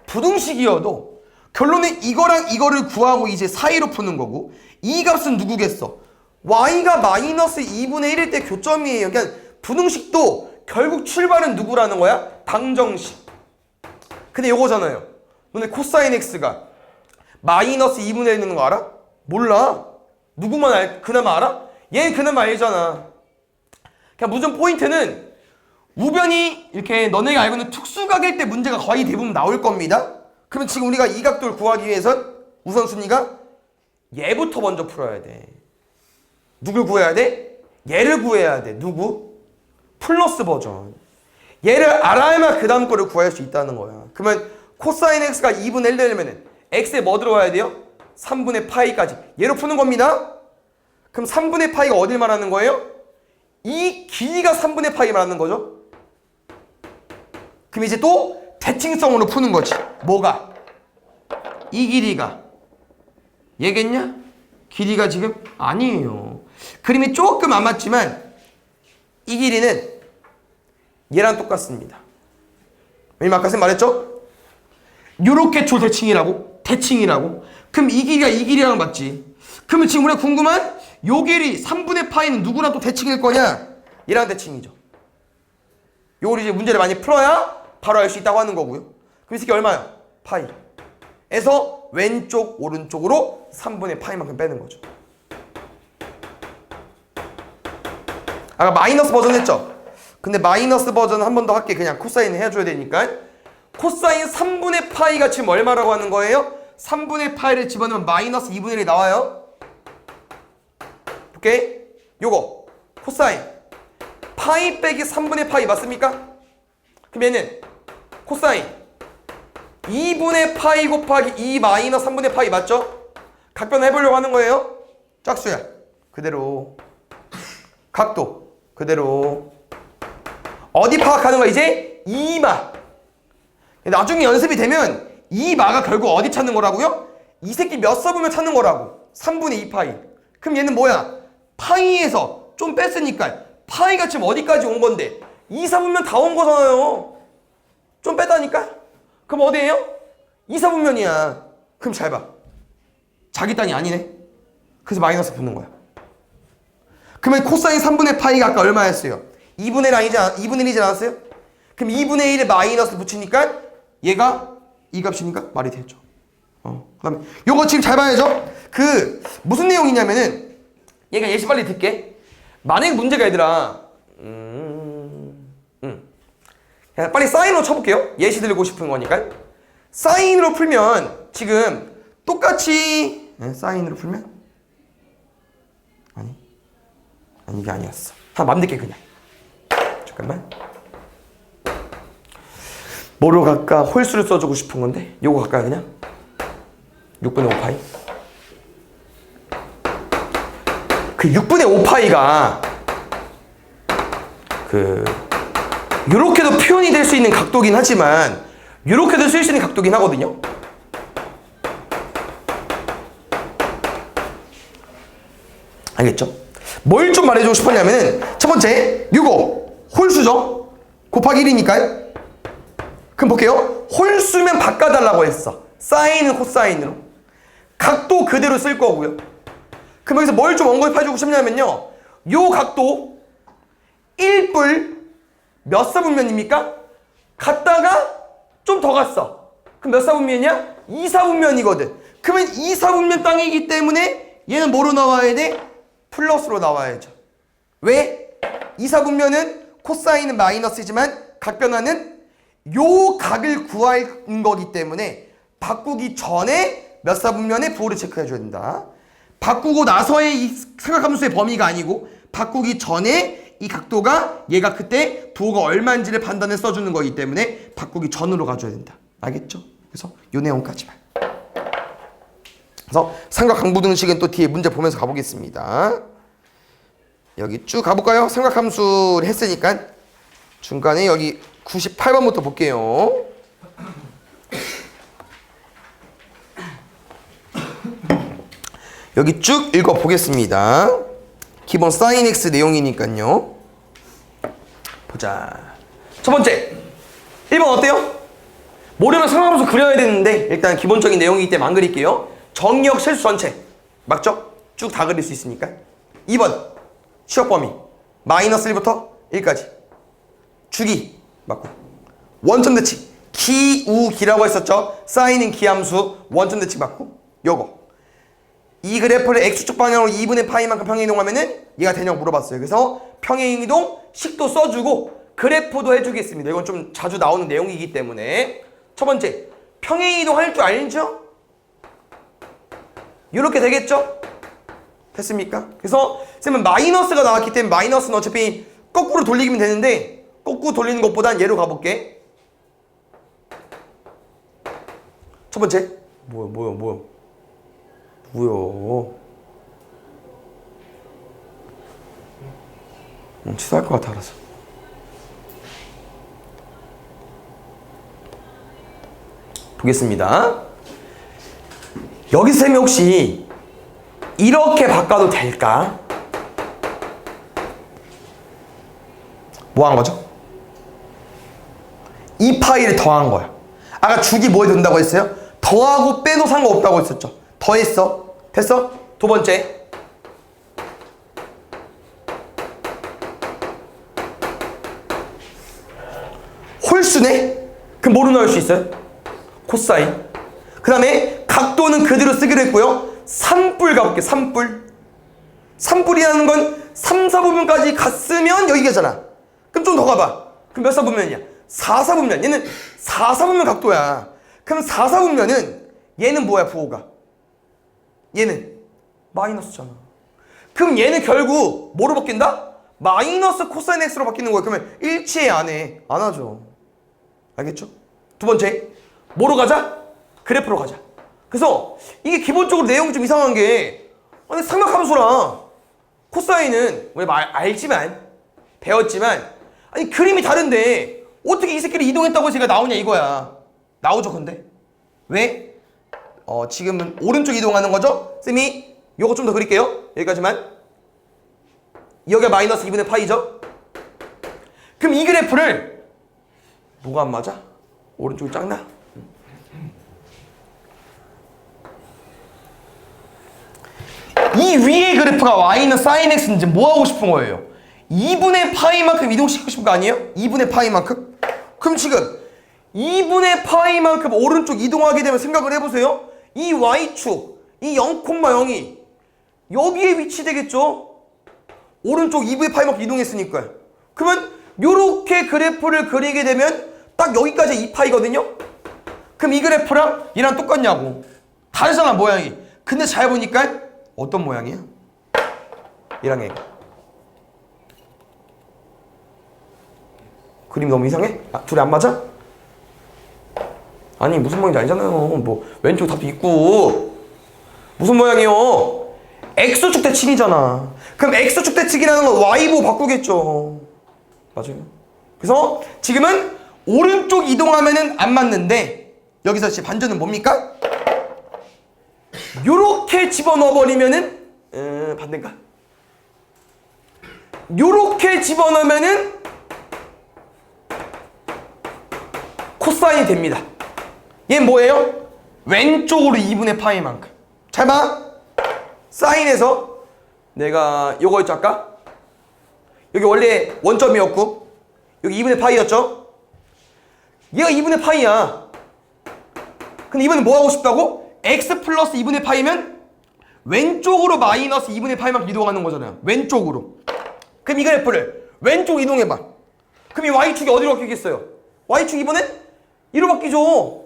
부등식이어도 결론은 이거랑 이거를 구하고 이제 사이로 푸는 거고, 이 값은 누구겠어? y가 마이너스 2분의 1일 때 교점이에요. 그러니까 부등식도 결국 출발은 누구라는 거야? 방정식. 근데 요거잖아요. 너네 코사인 x가 마이너스 2분의 1 있는 거 알아? 몰라. 누구만 그나마 알아? 얘는 그나마 알잖아. 그냥 무슨 포인트는 우변이 이렇게 너네가 알고 있는 특수각일 때 문제가 거의 대부분 나올 겁니다. 그러면 지금 우리가 이 각도를 구하기 위해선 우선순위가 얘부터 먼저 풀어야 돼. 누굴 구해야 돼? 얘를 구해야 돼. 누구? 플러스 버전. 얘를 알아야만 그 다음 거를 구할 수 있다는 거야. 그러면 코사인 x가 2분의 1 되려면 x에 뭐 들어와야 돼요? 3분의 파이까지. 얘로 푸는 겁니다. 그럼 3분의 파이가 어딜 말하는 거예요? 이 길이가 3분의 파이 말하는 거죠. 그럼 이제 또 대칭성으로 푸는 거지. 뭐가? 이 길이가 얘겠냐? 길이가 지금 아니에요. 그림이 조금 안 맞지만 이 길이는 얘랑 똑같습니다. 왜냐면 아까 쌤 말했죠? 요렇게 조대칭이라고? 대칭이라고? 그럼 이 길이가 이 길이랑 맞지. 그러면 지금 우리가 궁금한 요 길이 3분의 파이는 누구랑 또 대칭일 거냐? 얘랑 대칭이죠. 요걸 이제 문제를 많이 풀어야 바로 알 수 있다고 하는 거고요. 그럼 이 새끼 얼마야? 파이. 에서 왼쪽 오른쪽으로 3분의 파이만큼 빼는 거죠. 아까 마이너스 버전 했죠? 근데 마이너스 버전 한 번 더 할게. 그냥 코사인 해줘야 되니까. 코사인 3분의 파이가 지금 얼마라고 하는 거예요? 3분의 파이를 집어넣으면 마이너스 2분의 1이 나와요. 오케이? 요거 코사인 파이 빼기 3분의 파이 맞습니까? 그럼 얘는 코사인 2분의 파이 곱하기 2 마이너스 3분의 파이 맞죠? 각변 해보려고 하는 거예요. 짝수야 그대로, 각도 그대로. 어디 파악하는 거야 이제? 2마. 나중에 연습이 되면 2마가 결국 어디 찾는 거라고요? 이 새끼 몇 서보면 찾는 거라고. 3분의 2 파이. 그럼 얘는 뭐야? 파이에서 좀 뺐으니까 파이가 지금 어디까지 온 건데 2, 4분면 다 온 거잖아요. 좀 뺐다니까? 그럼 어디예요? 2, 4분면이야. 그럼 잘 봐. 자기 단위 아니네. 그래서 마이너스 붙는 거야. 그러면 코사인 3분의 파이가 아까 얼마였어요? 2분의 1이지 않았어요? 그럼 2분의 1에 마이너스 붙이니까 얘가 이 값이니까 말이 되죠. 그 다음에 요거 지금 잘 봐야죠. 그 무슨 내용이냐면은 얘가 예시 빨리 듣게. 만약 문제가 얘들아 그냥 빨리 사인으로 쳐볼게요. 예시 들고 싶은 거니까. 사인으로 풀면 지금 똑같이 사인으로 풀면 아니 이게 아니었어. 맘 듣게 그냥. 잠깐만. 뭐로 갈까? 홀수를 써주고 싶은 건데 요거 갈까요 그냥? 6분의 5파이. 그 6분의 5파이가 요렇게도 표현이 될 수 있는 각도긴 하지만 요렇게도 쓸 수 있는 각도긴 하거든요. 알겠죠? 뭘 좀 말해주고 싶었냐면은 첫 번째 요거 홀수죠? 곱하기 1이니까요. 그럼 볼게요. 홀수면 바꿔달라고 했어. 사인은 코사인으로. 각도 그대로 쓸 거고요. 그럼 여기서 뭘 좀 언급해주고 싶냐면요. 요 각도 1뿔 몇 사분면입니까? 갔다가 좀 더 갔어. 그럼 몇 사분면이냐? 2사분면이거든. 그러면 2사분면 땅이기 때문에 얘는 뭐로 나와야 돼? 플러스로 나와야죠. 왜? 2사분면은 코사인은 마이너스지만 각변화는 요 각을 구할 거기 때문에 바꾸기 전에 몇 사분면에 부호를 체크해줘야 된다. 바꾸고 나서의 이 삼각함수의 범위가 아니고 바꾸기 전에 이 각도가 얘가 그때 부호가 얼마인지를 판단해 써주는 거기 때문에 바꾸기 전으로 가줘야 된다. 알겠죠? 그래서 요 내용까지만. 그래서 삼각강부등식은 또 뒤에 문제 보면서 가보겠습니다. 여기 쭉 가볼까요? 삼각함수를 했으니까 중간에 여기 98번부터 볼게요. 여기 쭉 읽어보겠습니다. 기본 sin x 내용이니까요. 보자. 첫 번째 1번 어때요? 모르면 상관없어 그려야 되는데 일단 기본적인 내용이기 때문에 안 그릴게요. 정의역 실수 전체 맞죠? 쭉 다 그릴 수 있으니까. 2번 취업 범위 마이너스 1부터 1까지 주기 맞고 원점 대칭 기우기라고 했었죠. 사인은 기함수 원점 대칭 맞고 요거 이 그래프를 x축 방향으로 2분의 파이만큼 평행 이동하면은 얘가 되냐고 물어봤어요. 그래서 평행 이동 식도 써주고 그래프도 해주겠습니다. 이건 좀 자주 나오는 내용이기 때문에 첫 번째 평행 이동 할 줄 알죠? 이렇게 되겠죠? 됐습니까? 그래서 쌤은 마이너스가 나왔기 때문에 마이너스는 어차피 거꾸로 돌리기면 되는데 거꾸로 돌리는 것보단 얘로 가볼게. 첫 번째 뭐야 취소할 것 같아. 알았어. 보겠습니다. 여기 쌤이 혹시 이렇게 바꿔도 될까? 뭐 한 거죠? 이 파이를 더한 거야. 아까 주기 뭐 해도 된다고 했어요? 더하고 빼도 상관없다고 했었죠. 더했어. 됐어? 두 번째 홀수네? 그럼 뭐로 나올 수 있어요? 코사인. 그 다음에 각도는 그대로 쓰기로 했고요. 3뿔 가볼게. 3뿔. 3뿔이라는 건 3, 4부분까지 갔으면 여기가잖아. 그럼 좀 더 가봐. 그럼 몇 사분면이야? 4, 4분면. 얘는 4, 4분면 각도야. 그럼 4, 4분면은 얘는 뭐야 부호가? 얘는 마이너스잖아. 그럼 얘는 결국 뭐로 바뀐다? 마이너스 코사인 x로 바뀌는 거야. 그러면 일치해 안 해? 안 하죠. 알겠죠? 두 번째 뭐로 가자? 그래프로 가자. 그래서 이게 기본적으로 내용이 좀 이상한 게 아니 삼각함수랑 코사인은 우리 알지만 배웠지만 아니 그림이 다른데 어떻게 이 새끼를 이동했다고 해서 얘가 나오냐 이거야. 나오죠 근데 왜? 지금은 오른쪽 이동하는 거죠? 쌤이 요거 좀 더 그릴게요. 여기까지만. 여기가 마이너스 2분의 파이죠? 그럼 이 그래프를 뭐가 안 맞아? 오른쪽이 작나? 이 위의 그래프가 y는 sin x인지 뭐 하고 싶은 거예요? 2분의 파이만큼 이동시키고 싶은 거 아니에요? 2분의 파이만큼? 그럼 지금 2분의 파이만큼 오른쪽 이동하게 되면 생각을 해보세요. 이 y축, 이 0,0이 여기에 위치되겠죠? 오른쪽 2분의 파이만큼 이동했으니까요. 그러면 요렇게 그래프를 그리게 되면 딱 여기까지 2파이거든요? 그럼 이 그래프랑 얘랑 똑같냐고. 다르잖아 모양이. 근데 잘 보니까 어떤 모양이야? 얘랑 얘. 그림 너무 이상해? 둘이 안 맞아? 아니 무슨 모양인지 알잖아요. 뭐 왼쪽 답도 있고. 무슨 모양이요? X축 대칭이잖아. 그럼 X축 대칭이라는 건 Y보 바꾸겠죠. 맞아요. 그래서 지금은 오른쪽 이동하면은 안 맞는데 여기서 이제 반전은 뭡니까? 요렇게 집어넣어버리면은 반대인가? 요렇게 집어넣으면은 코사인이 됩니다. 얘는 뭐예요? 왼쪽으로 2분의 파이만큼. 잘 봐. 사인에서 내가 요거 있죠 아까? 여기 원래 원점이었고 여기 2분의 파이였죠? 얘가 2분의 파이야. 근데 이번엔 뭐 하고 싶다고? x 플러스 2분의 파이면 왼쪽으로 마이너스 2분의 파이만큼 이동하는 거잖아요. 왼쪽으로. 그럼 이 그래프를 왼쪽 이동해봐. 그럼 이 y축이 어디로 바뀌겠어요? y축 이번엔 1로 바뀌죠.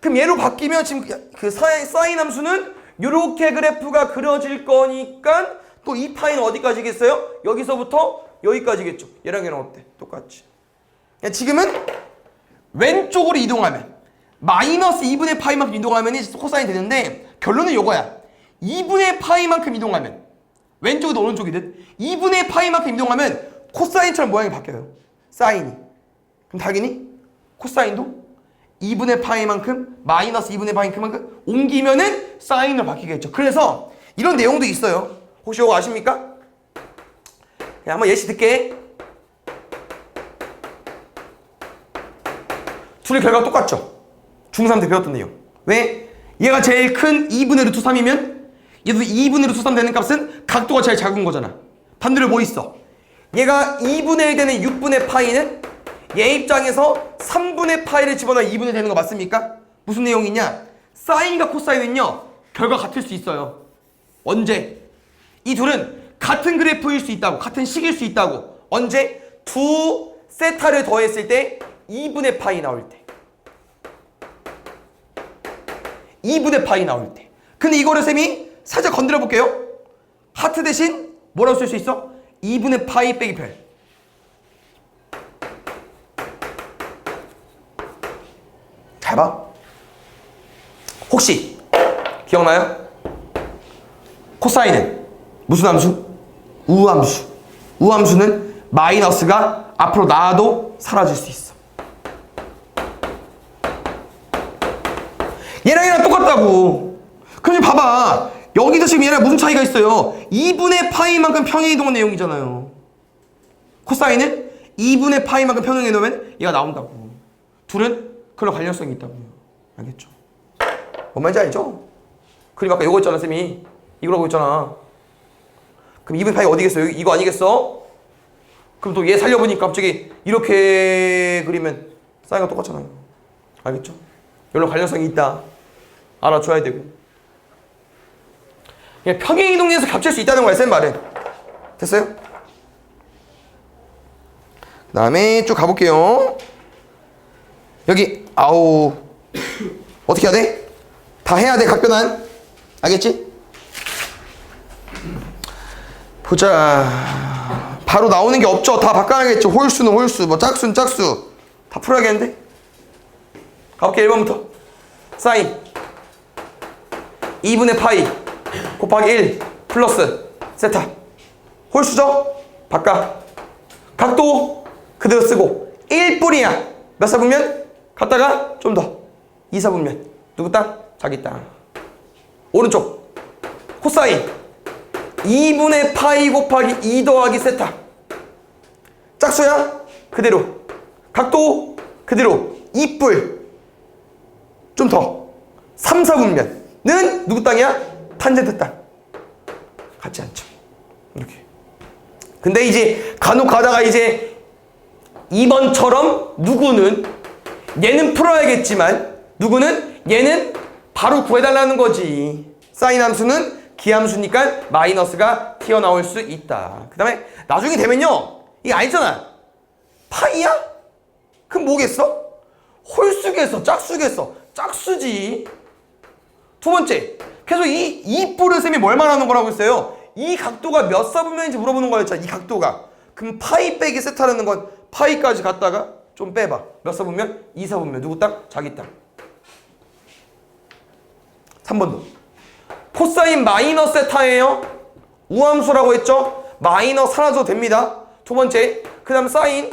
그럼 얘로 바뀌면 지금 그 사인 함수는 이렇게 그래프가 그려질 거니까 또 이 파이는 어디까지겠어요? 여기서부터 여기까지겠죠. 얘랑 얘랑 어때? 똑같지. 지금은 왼쪽으로 이동하면 마이너스 2분의 파이만큼 이동하면 코사인이 되는데 결론은 이거야. 2분의 파이만큼 이동하면 왼쪽이든 오른쪽이든 2분의 파이만큼 이동하면 코사인처럼 모양이 바뀌어요. 사인이. 그럼 당연히 코사인도 2분의 파이만큼 마이너스 2분의 파이만큼 옮기면은 사인으로 바뀌겠죠. 그래서 이런 내용도 있어요. 혹시 이거 아십니까? 야, 한번 예시 듣게. 둘의 결과가 똑같죠? 중3 때 배웠던 내용. 왜? 얘가 제일 큰 2분의 루트 3이면 얘도 2분의 루트 3 되는 값은 각도가 제일 작은 거잖아. 반대로 뭐 있어? 얘가 2분의 1 되는 6분의 파이는 얘 입장에서 3분의 파이를 집어넣어 2분의 되는 거 맞습니까? 무슨 내용이냐? 사인과 코사인은요 결과 같을 수 있어요. 언제? 이 둘은 같은 그래프일 수 있다고, 같은 식일 수 있다고. 언제? 두 세타를 더했을 때 2분의 파이 나올 때. 2분의 파이 나올 때. 근데 이거를 쌤이 살짝 건드려 볼게요. 하트 대신 뭐라고 쓸 수 있어? 2분의 파이 빼기 별. 잘 봐. 혹시 기억나요? 코사인은 무슨 함수? 우함수. 우함수는 마이너스가 앞으로 나와도 사라질 수 있어. 얘랑 똑같다고. 그럼 봐봐. 여기서 지금 얘랑 무슨 차이가 있어요? 2분의 파이만큼 평행이동한 내용이잖아요. 코사인은 2분의 파이만큼 평행해 놓으면 얘가 나온다고. 둘은 그런 관련성이 있다고요. 알겠죠? 뭔 말인지 알죠? 그림 아까 요거 있잖아, 쌤이. 이거라고 있잖아. 그럼 2분의 파이 어디겠어? 이거 아니겠어? 그럼 또 얘 살려보니까 갑자기 이렇게 그리면 사인과 똑같잖아요. 알겠죠? 이런 관련성이 있다. 알아줘야 되고. 그냥 평행이동에서 겹칠 수 있다는 거야, 쌤 말은. 됐어요? 그 다음에 쭉 가볼게요. 여기 아우 어떻게 해야 돼? 다 해야 돼, 각변환. 알겠지? 보자. 바로 나오는 게 없죠. 다 바꿔야겠죠. 홀수는 홀수, 뭐 짝수는 짝수. 다 풀어야겠는데? 가볼게. 1번부터. 사인 2분의 파이 곱하기 1 플러스 세타. 홀수죠? 바꿔. 각도 그대로 쓰고 1뿐이야. 몇 사분면? 갔다가 좀 더 2사분면. 누구 땅? 자기 땅. 오른쪽 코사인 2분의 파이 곱하기 2 더하기 세타. 짝수야? 그대로. 각도 그대로 2뿔. 좀 더 3, 4분면은 누구 땅이야? 탄젠트 땅. 같지 않죠. 이렇게. 근데 이제 간혹 가다가 이제 2번처럼 누구는 얘는 풀어야겠지만 누구는 얘는 바로 구해달라는 거지. 사인 함수는 기함수니까 마이너스가 튀어나올 수 있다. 그 다음에 나중에 되면요 이게 아니잖아. 파이야? 그럼 뭐겠어? 홀수겠어? 짝수겠어? 짝수지. 두 번째, 계속 이 뿔을 쌤이 뭘 말하는 거라고 했어요? 이 각도가 몇 사분면인지 물어보는 거였잖아. 이 각도가. 그럼 파이 빼기 세타라는 건 파이까지 갔다가 좀 빼봐. 몇 사분면? 2사분면. 누구 땅? 자기 땅. 3번도 코사인 마이너스 세타예요. 우함수라고 했죠? 마이너스 하나 줘도 됩니다. 두 번째, 그 다음 사인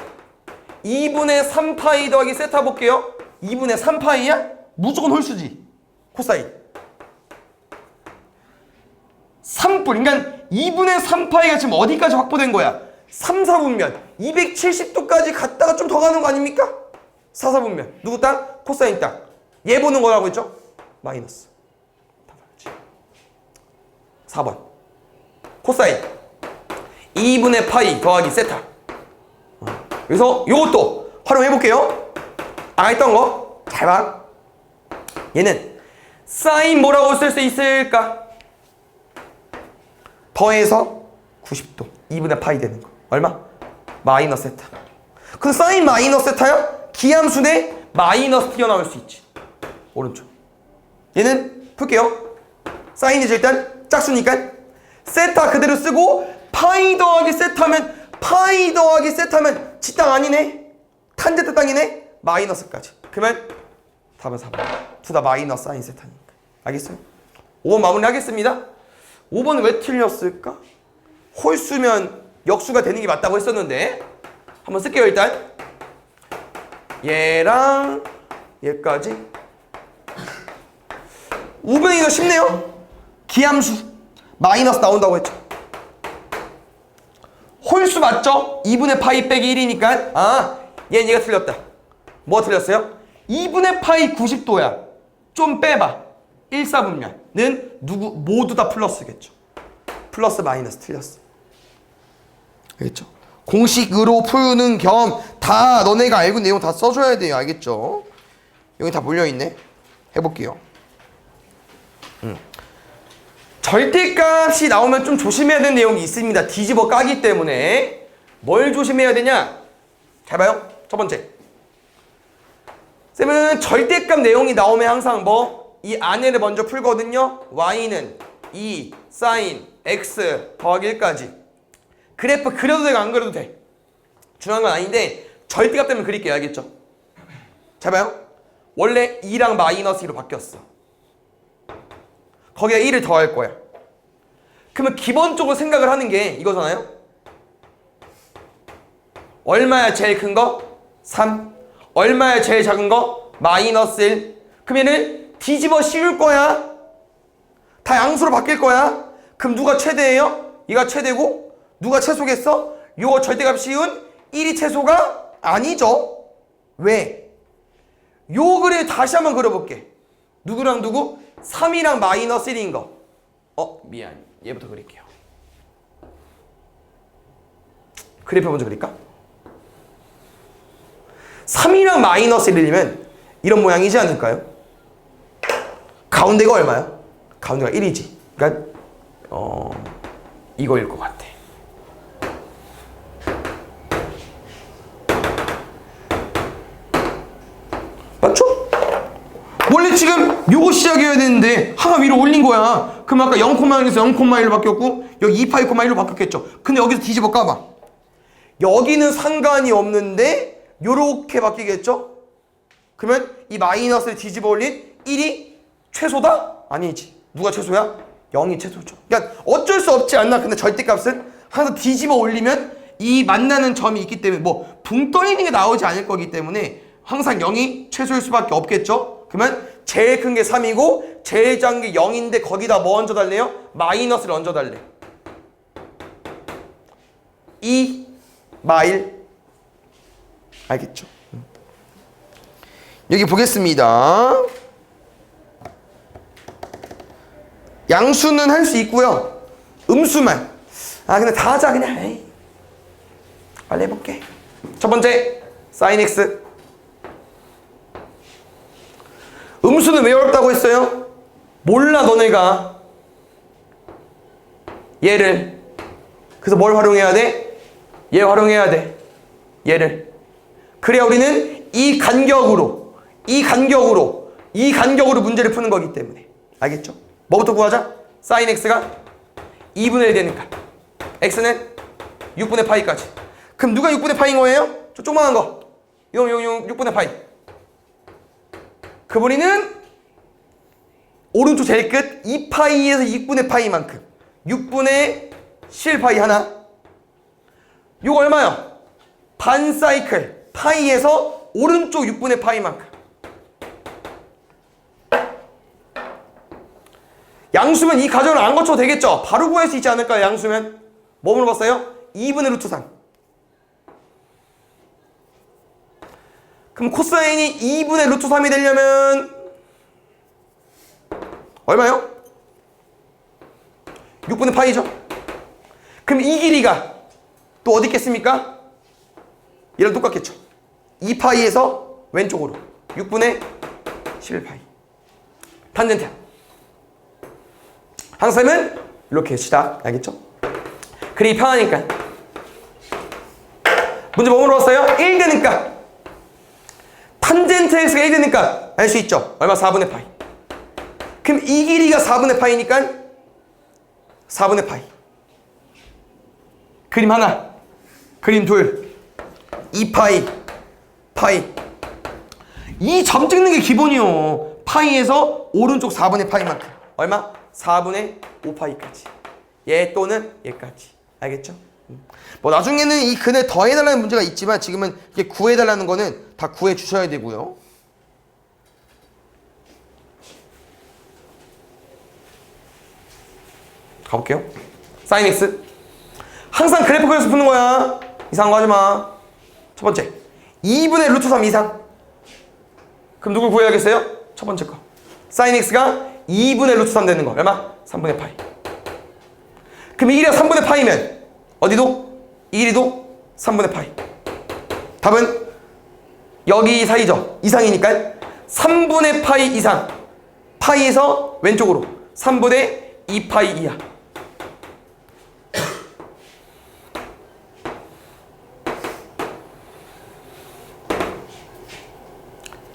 2분의 3파이 더하기 세타 볼게요. 2분의 3파이야? 무조건 홀수지. 코사인 3뿔. 그러니까 2분의 3파이가 지금 어디까지 확보된 거야? 3, 4분면 270도까지 갔다가 좀 더 가는 거 아닙니까? 4, 4분면 누구 땅? 코사인 땅. 얘 보는 거라고 했죠? 마이너스. 4번 코사인 2분의 파이 더하기 세타. 그래서 요것도 활용해 볼게요. 아까 했던 거 잘 봐. 얘는 사인 뭐라고 쓸 수 있을까? 더해서 90도 2분의 파이 되는 거 얼마? 마이너스 세타. 그 사인 마이너스 세타야? 기함수 내 마이너스 튀어나올 수 있지. 오른쪽. 얘는 풀게요. 사인이죠. 일단 짝수니까 세타 그대로 쓰고 파이 더하기 세타면 파이 더하기 세타면 지 땅 아니네? 탄젠트 땅이네? 마이너스까지. 그러면 답은 4번. 둘 다 마이너스 사인 세타니까. 알겠어요? 5번 마무리 하겠습니다. 5번은 왜 틀렸을까? 홀수면 역수가 되는 게 맞다고 했었는데 한번 쓸게요. 일단 얘랑 얘까지. 5번이 더 쉽네요. 기함수 마이너스 나온다고 했죠. 홀수 맞죠? 2분의 파이 빼기 1이니까 얘가 틀렸다. 뭐가 틀렸어요? 2분의 파이 90도야. 좀 빼봐. 1, 4분면은 모두 다 플러스겠죠. 플러스 마이너스 틀렸어. 알겠죠? 공식으로 푸는 겸 다 너네가 알고 있는 내용 다 써줘야 돼요. 알겠죠? 여기 다 몰려있네. 해볼게요. 절대값이 나오면 좀 조심해야 되는 내용이 있습니다. 뒤집어 까기 때문에. 뭘 조심해야 되냐? 잘 봐요. 첫 번째. 쌤은 절대값 내용이 나오면 항상 이 안에를 먼저 풀거든요. y는 2 sin x 더하기 1까지. 그래프 그려도 되고 안 그려도 돼. 중요한 건 아닌데 절대값 때문에 그릴게요. 알겠죠? 잘 봐요. 원래 2랑 마이너스 2로 바뀌었어. 거기에 1을 더할 거야. 그러면 기본적으로 생각을 하는 게 이거잖아요. 얼마야 제일 큰 거? 3. 얼마야 제일 작은 거? 마이너스 1. 그럼 얘는 뒤집어 씌울 거야. 다 양수로 바뀔 거야. 그럼 누가 최대예요? 얘가 최대고 누가 최소겠어? 요거 절대값 씌운 1이 최소가 아니죠. 왜? 요 그래 다시 한번 그려볼게. 누구랑 누구? 3이랑 마이너스 1인 거. 미안. 얘부터 그릴게요. 그래프 먼저 그릴까? 3이랑 마이너스 1이면 이런 모양이지 않을까요? 가운데가 얼마야? 가운데가 1이지. 그러니까 이거일 것 같아. 맞죠? 원래 지금 요거 시작해야 되는데 하나 위로 올린 거야. 그럼 아까 0,1에서 0,1로 바뀌었고 여기 2파이, 1로 바뀌었겠죠. 근데 여기서 뒤집어 까봐. 여기는 상관이 없는데 요렇게 바뀌겠죠? 그러면 이 마이너스를 뒤집어 올린 1이 최소다? 아니지. 누가 최소야? 0이 최소죠. 그러니까 어쩔 수 없지 않나. 근데 절대값은 항상 뒤집어 올리면 이 만나는 점이 있기 때문에 붕 떠있는 게 나오지 않을 거기 때문에 항상 0이 최소일 수밖에 없겠죠? 그러면 제일 큰 게 3이고 제일 작은 게 0인데 거기다 뭐 얹어달래요? 마이너스를 얹어달래. 2 마일. 알겠죠? 여기 보겠습니다. 양수는 할 수 있고요. 음수만. 근데 다 하자 그냥. 에이. 빨리 해볼게. 첫 번째 sin x. 음수는 왜 어렵다고 했어요? 몰라 너네가. 얘를. 그래서 뭘 활용해야 돼? 얘 활용해야 돼. 얘를. 그래야 우리는 이 간격으로 문제를 푸는 거기 때문에. 알겠죠? 뭐부터 구하자? sin x가 2분의 1 되니까 x는 6분의 파이까지. 그럼 누가 6분의 파이인 거예요? 저 조그만한 거. 6분의 파이. 그분이는 오른쪽 제일 끝 2파이에서 6분의 파이만큼 6분의 7파이 하나. 이거 얼마요? 반 사이클 파이에서 오른쪽 6분의 파이만큼. 양수면 이 과정을 안 거쳐도 되겠죠? 바로 구할 수 있지 않을까요? 양수면 뭐 물어봤어요? 2분의 루트 3. 그럼 코사인이 2분의 루트 3이 되려면 얼마요? 6분의 파이죠? 그럼 이 길이가 또 어디 있겠습니까? 얘랑 똑같겠죠? 2파이에서 왼쪽으로 6분의 11파이. 탄젠트. 항상은 이렇게 시작. 알겠죠? 그리기 편하니까. 문제 뭐 물어봤어요? 1 되는 값. 탄젠트 x가 1 되는 값 알 수 있죠? 얼마? 4분의 파이. 그럼 이 길이가 4분의 파이니까 4분의 파이. 그림 하나. 그림 둘. 2파이. 파이. 이 점 찍는 게 기본이요. 파이에서 오른쪽 4분의 파이만큼. 얼마? 4분의 5파이까지. 얘 또는 얘까지. 알겠죠? 뭐 나중에는 이 근을 더해달라는 문제가 있지만 지금은 이게 구해달라는 거는 다 구해 주셔야 되고요. 가볼게요. sin x. 항상 그냥 그래프 그려서 푸는 거야. 이상한 거 하지 마. 첫 번째 2분의 루트 3 이상. 그럼 누굴 구해야겠어요? 첫 번째 거 sin x가 2분의 루트 3 되는 거 얼마? 3분의 파이. 그럼 이 길이가 3분의 파이면 어디도? 이 길이도 3분의 파이. 답은 여기 사이죠. 이상이니까 3분의 파이 이상. 파이에서 왼쪽으로 3분의 2파이 이하.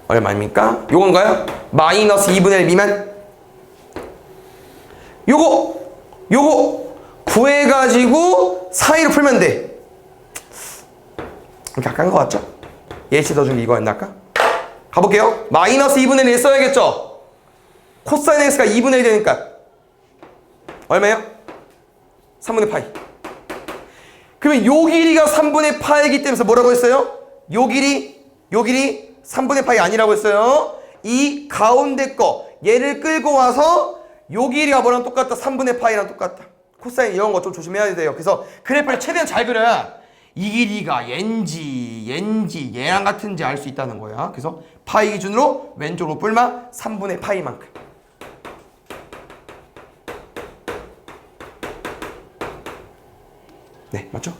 얼마입니까? 요건가요? 마이너스 2분의 1 미만. 요거 구해가지고 사이로 풀면 돼. 이렇게 아까운 거 같죠? 예시 더 준 게 이거였나 아까? 가볼게요. 마이너스 2분의 1 써야겠죠? 코사인 x가 2분의 1 되니까 얼마예요? 3분의 파이. 그러면 요 길이가 3분의 파이기 때문에 뭐라고 했어요? 요 길이 3분의 파이 아니라고 했어요. 이 가운데 거 얘를 끌고 와서 요 길이가 뭐랑 똑같다? 3분의 파이랑 똑같다. 코사인 이런 거 좀 조심해야 돼요. 그래서 그래프를 최대한 잘 그려야 이 길이가 얘인지 얘랑 같은지 알 수 있다는 거야. 그래서 파이 기준으로 왼쪽으로 뿔마 3분의 파이만큼. 네, 맞죠?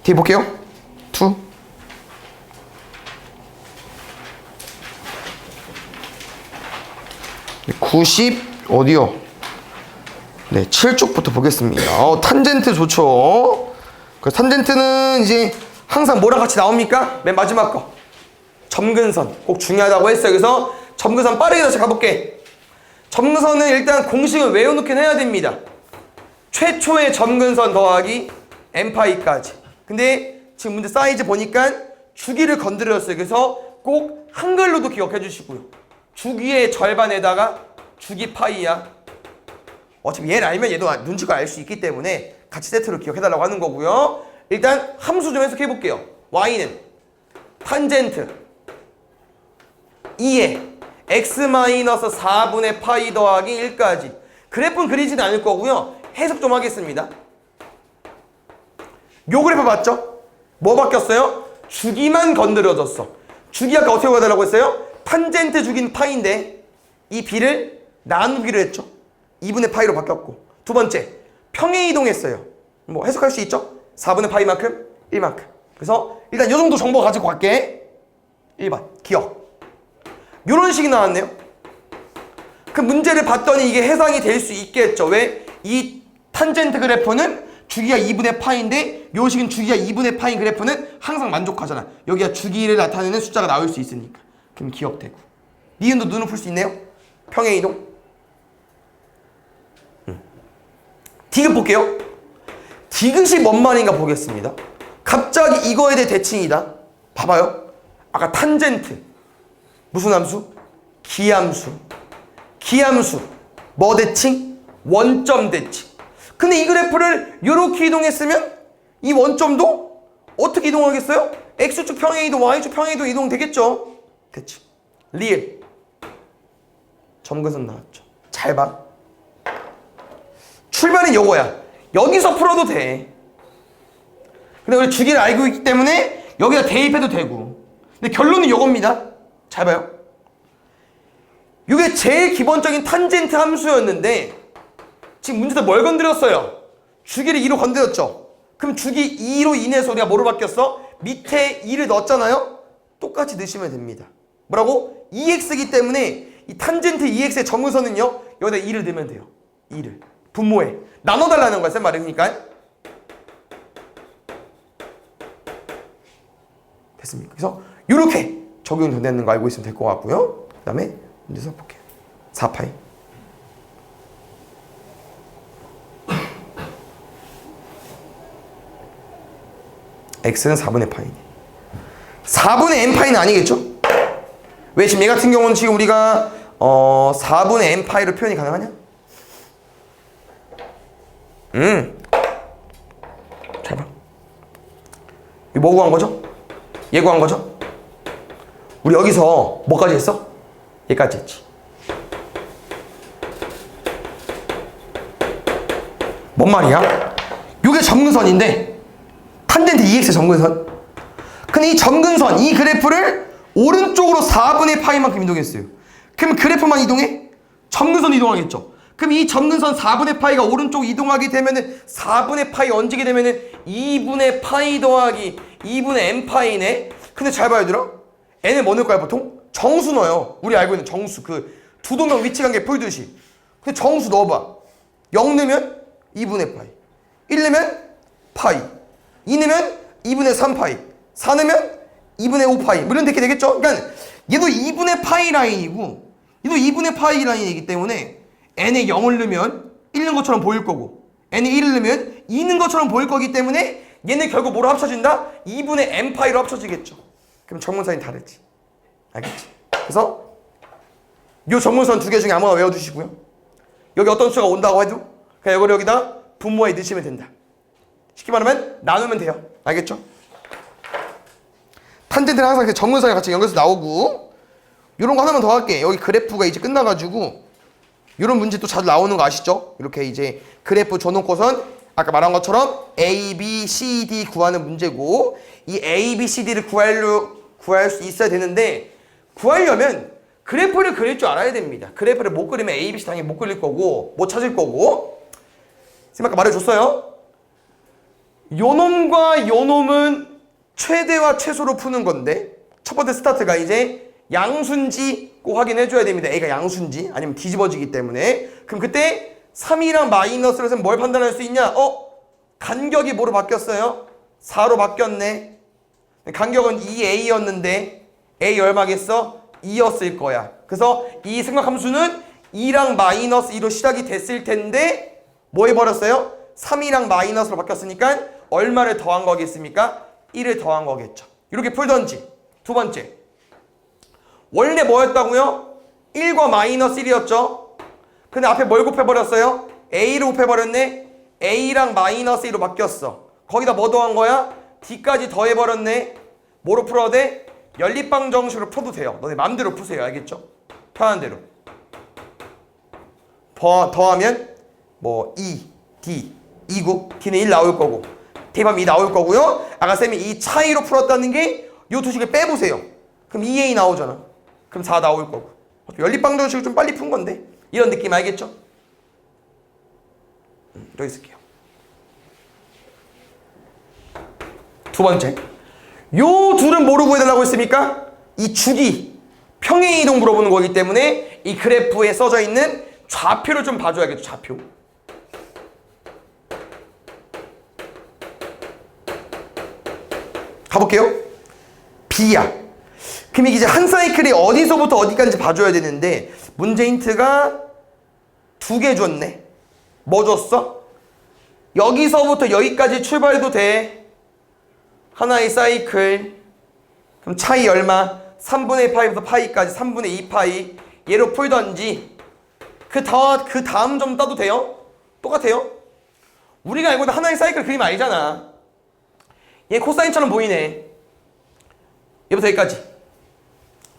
뒤에 볼게요. 2 90 어디요? 네, 7쪽부터 보겠습니다. 탄젠트 좋죠. 그 탄젠트는 이제 항상 뭐랑 같이 나옵니까? 맨 마지막 거 점근선 꼭 중요하다고 했어요. 그래서 점근선 빠르게 다시 가볼게. 점근선은 일단 공식을 외워놓긴 해야 됩니다. 최초의 점근선 더하기 n파이까지. 근데 지금 문제 사이즈 보니까 주기를 건드렸어요. 그래서 꼭 한글로도 기억해 주시고요. 주기의 절반에다가 주기 파이야. 어차피 얘를 알면 얘도 눈치가 알 수 있기 때문에 같이 세트로 기억해달라고 하는 거고요. 일단 함수 좀 해석해 볼게요. y는 탄젠트 2에 x-4분의 파이 더하기 1까지. 그래프는 그리지는 않을 거고요. 해석 좀 하겠습니다. 요 그래프 맞죠? 뭐 바뀌었어요? 주기만 건드려졌어. 주기 아까 어떻게 구해달라고 했어요? 탄젠트 주기는 파이인데 이 b를 나누기로 했죠. 2분의 파이로 바뀌었고, 두 번째 평행 이동했어요. 뭐 해석할 수 있죠? 4분의 파이만큼 1만큼. 그래서 일단 이 정도 정보 가지고 갈게. 1번 기억. 요런 식이 나왔네요. 그 문제를 봤더니 이게 해당이 될 수 있겠죠. 왜? 이 탄젠트 그래프는 주기가 2분의 파인데 요 식은 주기가 2분의 파인 그래프는 항상 만족하잖아. 여기가 주기를 나타내는 숫자가 나올 수 있으니까. 그럼 기억되고. 니은도 눈을 풀 수 있네요. 평행 이동. 디귿 볼게요. 디귿이 뭔 말인가 보겠습니다. 갑자기 이거에 대해 대칭이다. 봐봐요. 아까 탄젠트 무슨 함수? 기함수. 기함수 뭐 대칭? 원점 대칭. 근데 이 그래프를 이렇게 이동했으면 이 원점도 어떻게 이동하겠어요? X축 평행 이동, Y축 평행 이동 이동되겠죠? 대칭. 리을 점근선 나왔죠. 잘 봐. 출발은 요거야. 여기서 풀어도 돼. 근데 우리 주기를 알고 있기 때문에 여기다 대입해도 되고. 근데 결론은 요겁니다. 잘 봐요. 이게 제일 기본적인 탄젠트 함수였는데 지금 문제에서 뭘 건드렸어요? 주기를 2로 건드렸죠. 그럼 주기 2로 인해서 우리가 뭐로 바뀌었어? 밑에 2를 넣었잖아요. 똑같이 넣으시면 됩니다. 뭐라고? 2x이기 때문에 이 탄젠트 2x의 점근선은요 여기다 2를 넣으면 돼요. 2를 분모에 나눠달라는 거야. 쌤 말이니까. 됐습니까? 그래서 이렇게 적용이 되는 거 알고 있으면 될 것 같고요. 그 다음에 문제 써볼게요. 4파이. x는 4분의 파이네. 4분의 n파이는 아니겠죠? 왜 지금 얘 같은 경우는 지금 우리가 4분의 n파이로 표현이 가능하냐? 잘 봐. 이거 뭐 구한 거죠? 얘 구한 거죠? 우리 여기서 뭐까지 했어? 얘까지 했지. 뭔 말이야? 요 요게 점근선인데 탄젠트 2x의 점근선. 근데 이 점근선 이 그래프를 오른쪽으로 4분의 파이만큼 이동했어요. 그럼 그래프만 이동해? 점근선 이동하겠죠. 그럼 이 점근선 4분의 파이가 오른쪽 이동하게 되면은 4분의 파이 얹게 되면은 2분의 파이 더하기 2분의 n 파이네. 근데 잘 봐요 얘들아. n을 뭐 넣을까요 보통? 정수 넣어요. 우리 알고 있는 정수. 그 두 도면 위치관계 풀듯이. 근데 정수 넣어봐. 0 넣으면 2분의 파이, 1 넣으면 파이, 2 넣으면 2분의 3파이, 4 넣으면 2분의 5파이 뭐 이런 데 이렇게 되겠죠? 그러니까 얘도 2분의 파이 라인이고 얘도 2분의 파이 라인이기 때문에 n에 0을 넣으면 1 넣은 것처럼 보일 거고 n에 1을 넣으면 2 넣은 것처럼 보일 거기 때문에 얘는 결국 뭐로 합쳐진다? 2분의 n파이로 합쳐지겠죠. 그럼 정문선이 다르지. 알겠지? 그래서 요 정문선 두 개 중에 아무나 외워두시고요. 여기 어떤 숫자가 온다고 해도 그냥 이걸 여기다 분모에 넣으시면 된다. 쉽게 말하면 나누면 돼요. 알겠죠? 탄젠트는 항상 그 정문선이 같이 연결해서 나오고 요런 거 하나만 더 할게. 여기 그래프가 이제 끝나가지고 요런 문제 또 자주 나오는 거 아시죠? 이렇게 이제 그래프 줘놓고선 아까 말한 것처럼 A, B, C, D 구하는 문제고 이 A, B, C, D를 구할 수 있어야 되는데 구하려면 그래프를 그릴 줄 알아야 됩니다. 그래프를 못 그리면 A, B, C 당연히 못 그릴 거고 못 찾을 거고 선생님 아까 말해줬어요. 요놈과 요놈은 최대와 최소로 푸는 건데 첫 번째 스타트가 이제 양수인지 꼭 확인해줘야 됩니다. A가 양수인지 아니면 뒤집어지기 때문에 그럼 그때 3이랑 마이너스로 해서 뭘 판단할 수 있냐? 간격이 뭐로 바뀌었어요? 4로 바뀌었네. 간격은 2a였는데 a 얼마겠어? 2였을 거야. 그래서 이 생각함수는 2랑 마이너스 2로 시작이 됐을 텐데 뭐 해버렸어요? 3이랑 마이너스로 바뀌었으니까 얼마를 더한 거겠습니까? 1을 더한 거겠죠. 이렇게 풀던지. 두 번째, 원래 뭐였다고요? 1과 마이너스 1이었죠. 근데 앞에 뭘 곱해버렸어요? a로 곱해버렸네. a랑 마이너스 1로 바뀌었어. 거기다 뭐 더한 거야? d까지 더해버렸네. 뭐로 풀어야 돼? 연립방 정식으로 풀어도 돼요. 너네 마음대로 푸세요. 알겠죠? 편한 대로. 더하면 뭐 2, d, 2고 d는 1 나올 거고 대입하면 2 나올 거고요. 아까 쌤이 이 차이로 풀었다는 게 요 두 식을 빼보세요. 그럼 2a 나오잖아. 그럼 4 나올 거고. 연립방 정식을 좀 빨리 푼 건데 이런 느낌 알겠죠? 여기 쓸게요. 두 번째, 요 둘은 뭐로 구해달라고 했습니까? 이 주기, 평행 이동 물어보는 거기 때문에 이 그래프에 써져 있는 좌표를 좀 봐줘야겠죠. 좌표. 가볼게요. B야. 그럼 이제 한 사이클이 어디서부터 어디까지 봐줘야 되는데 문제 힌트가 두 개 줬네. 뭐 줬어? 여기서부터 여기까지 출발해도 돼. 하나의 사이클. 그럼 차이 얼마? 3분의 파이부터 파이까지 3분의 2파이. 얘로 풀던지 그 다음 점 따도 돼요? 똑같아요. 우리가 알고 있는 하나의 사이클 그림 알잖아. 얘 코사인처럼 보이네. 얘부터 여기까지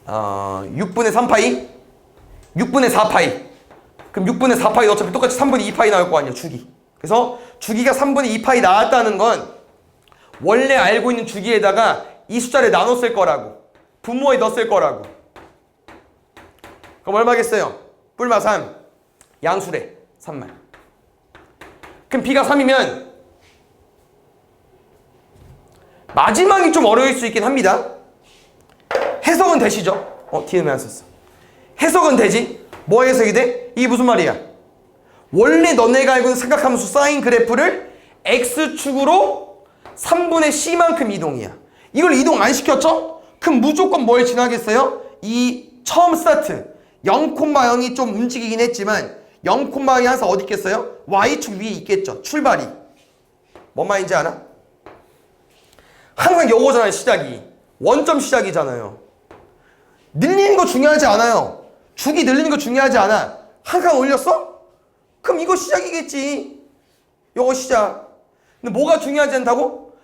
6분의 3파이 6분의 4파이. 그럼 6분의 4파이 어차피 똑같이 3분의 2파이 나올 거 아니야. 주기. 그래서 주기가 3분의 2파이 나왔다는 건 원래 알고 있는 주기에다가 이 숫자를 나눴을 거라고. 분모에 넣었을 거라고. 그럼 얼마겠어요? 뿔마 3 양수래 3만. 그럼 B가 3이면 마지막이 좀 어려울 수 있긴 합니다. 해석은 되시죠? 뒤에 왜 안 썼어? 해석은 되지? 뭐 해석이 돼? 이게 무슨 말이야? 원래 너네가 알고 있는 삼각함수 사인 그래프를 X축으로 3분의 C만큼 이동이야. 이걸 이동 안 시켰죠? 그럼 무조건 뭘 지나겠어요? 이 처음 스타트 0,0이 좀 움직이긴 했지만 0,0이 항상 어디 있겠어요? Y축 위에 있겠죠. 출발이. 뭔 말인지 알아? 항상 요거잖아요. 시작이. 원점 시작이잖아요. 늘리는 거 중요하지 않아요. 주기 늘리는 거 중요하지 않아. 한 칸 올렸어? 그럼 이거 시작이겠지. 요거 시작. 근데 뭐가 중요하지 않다고?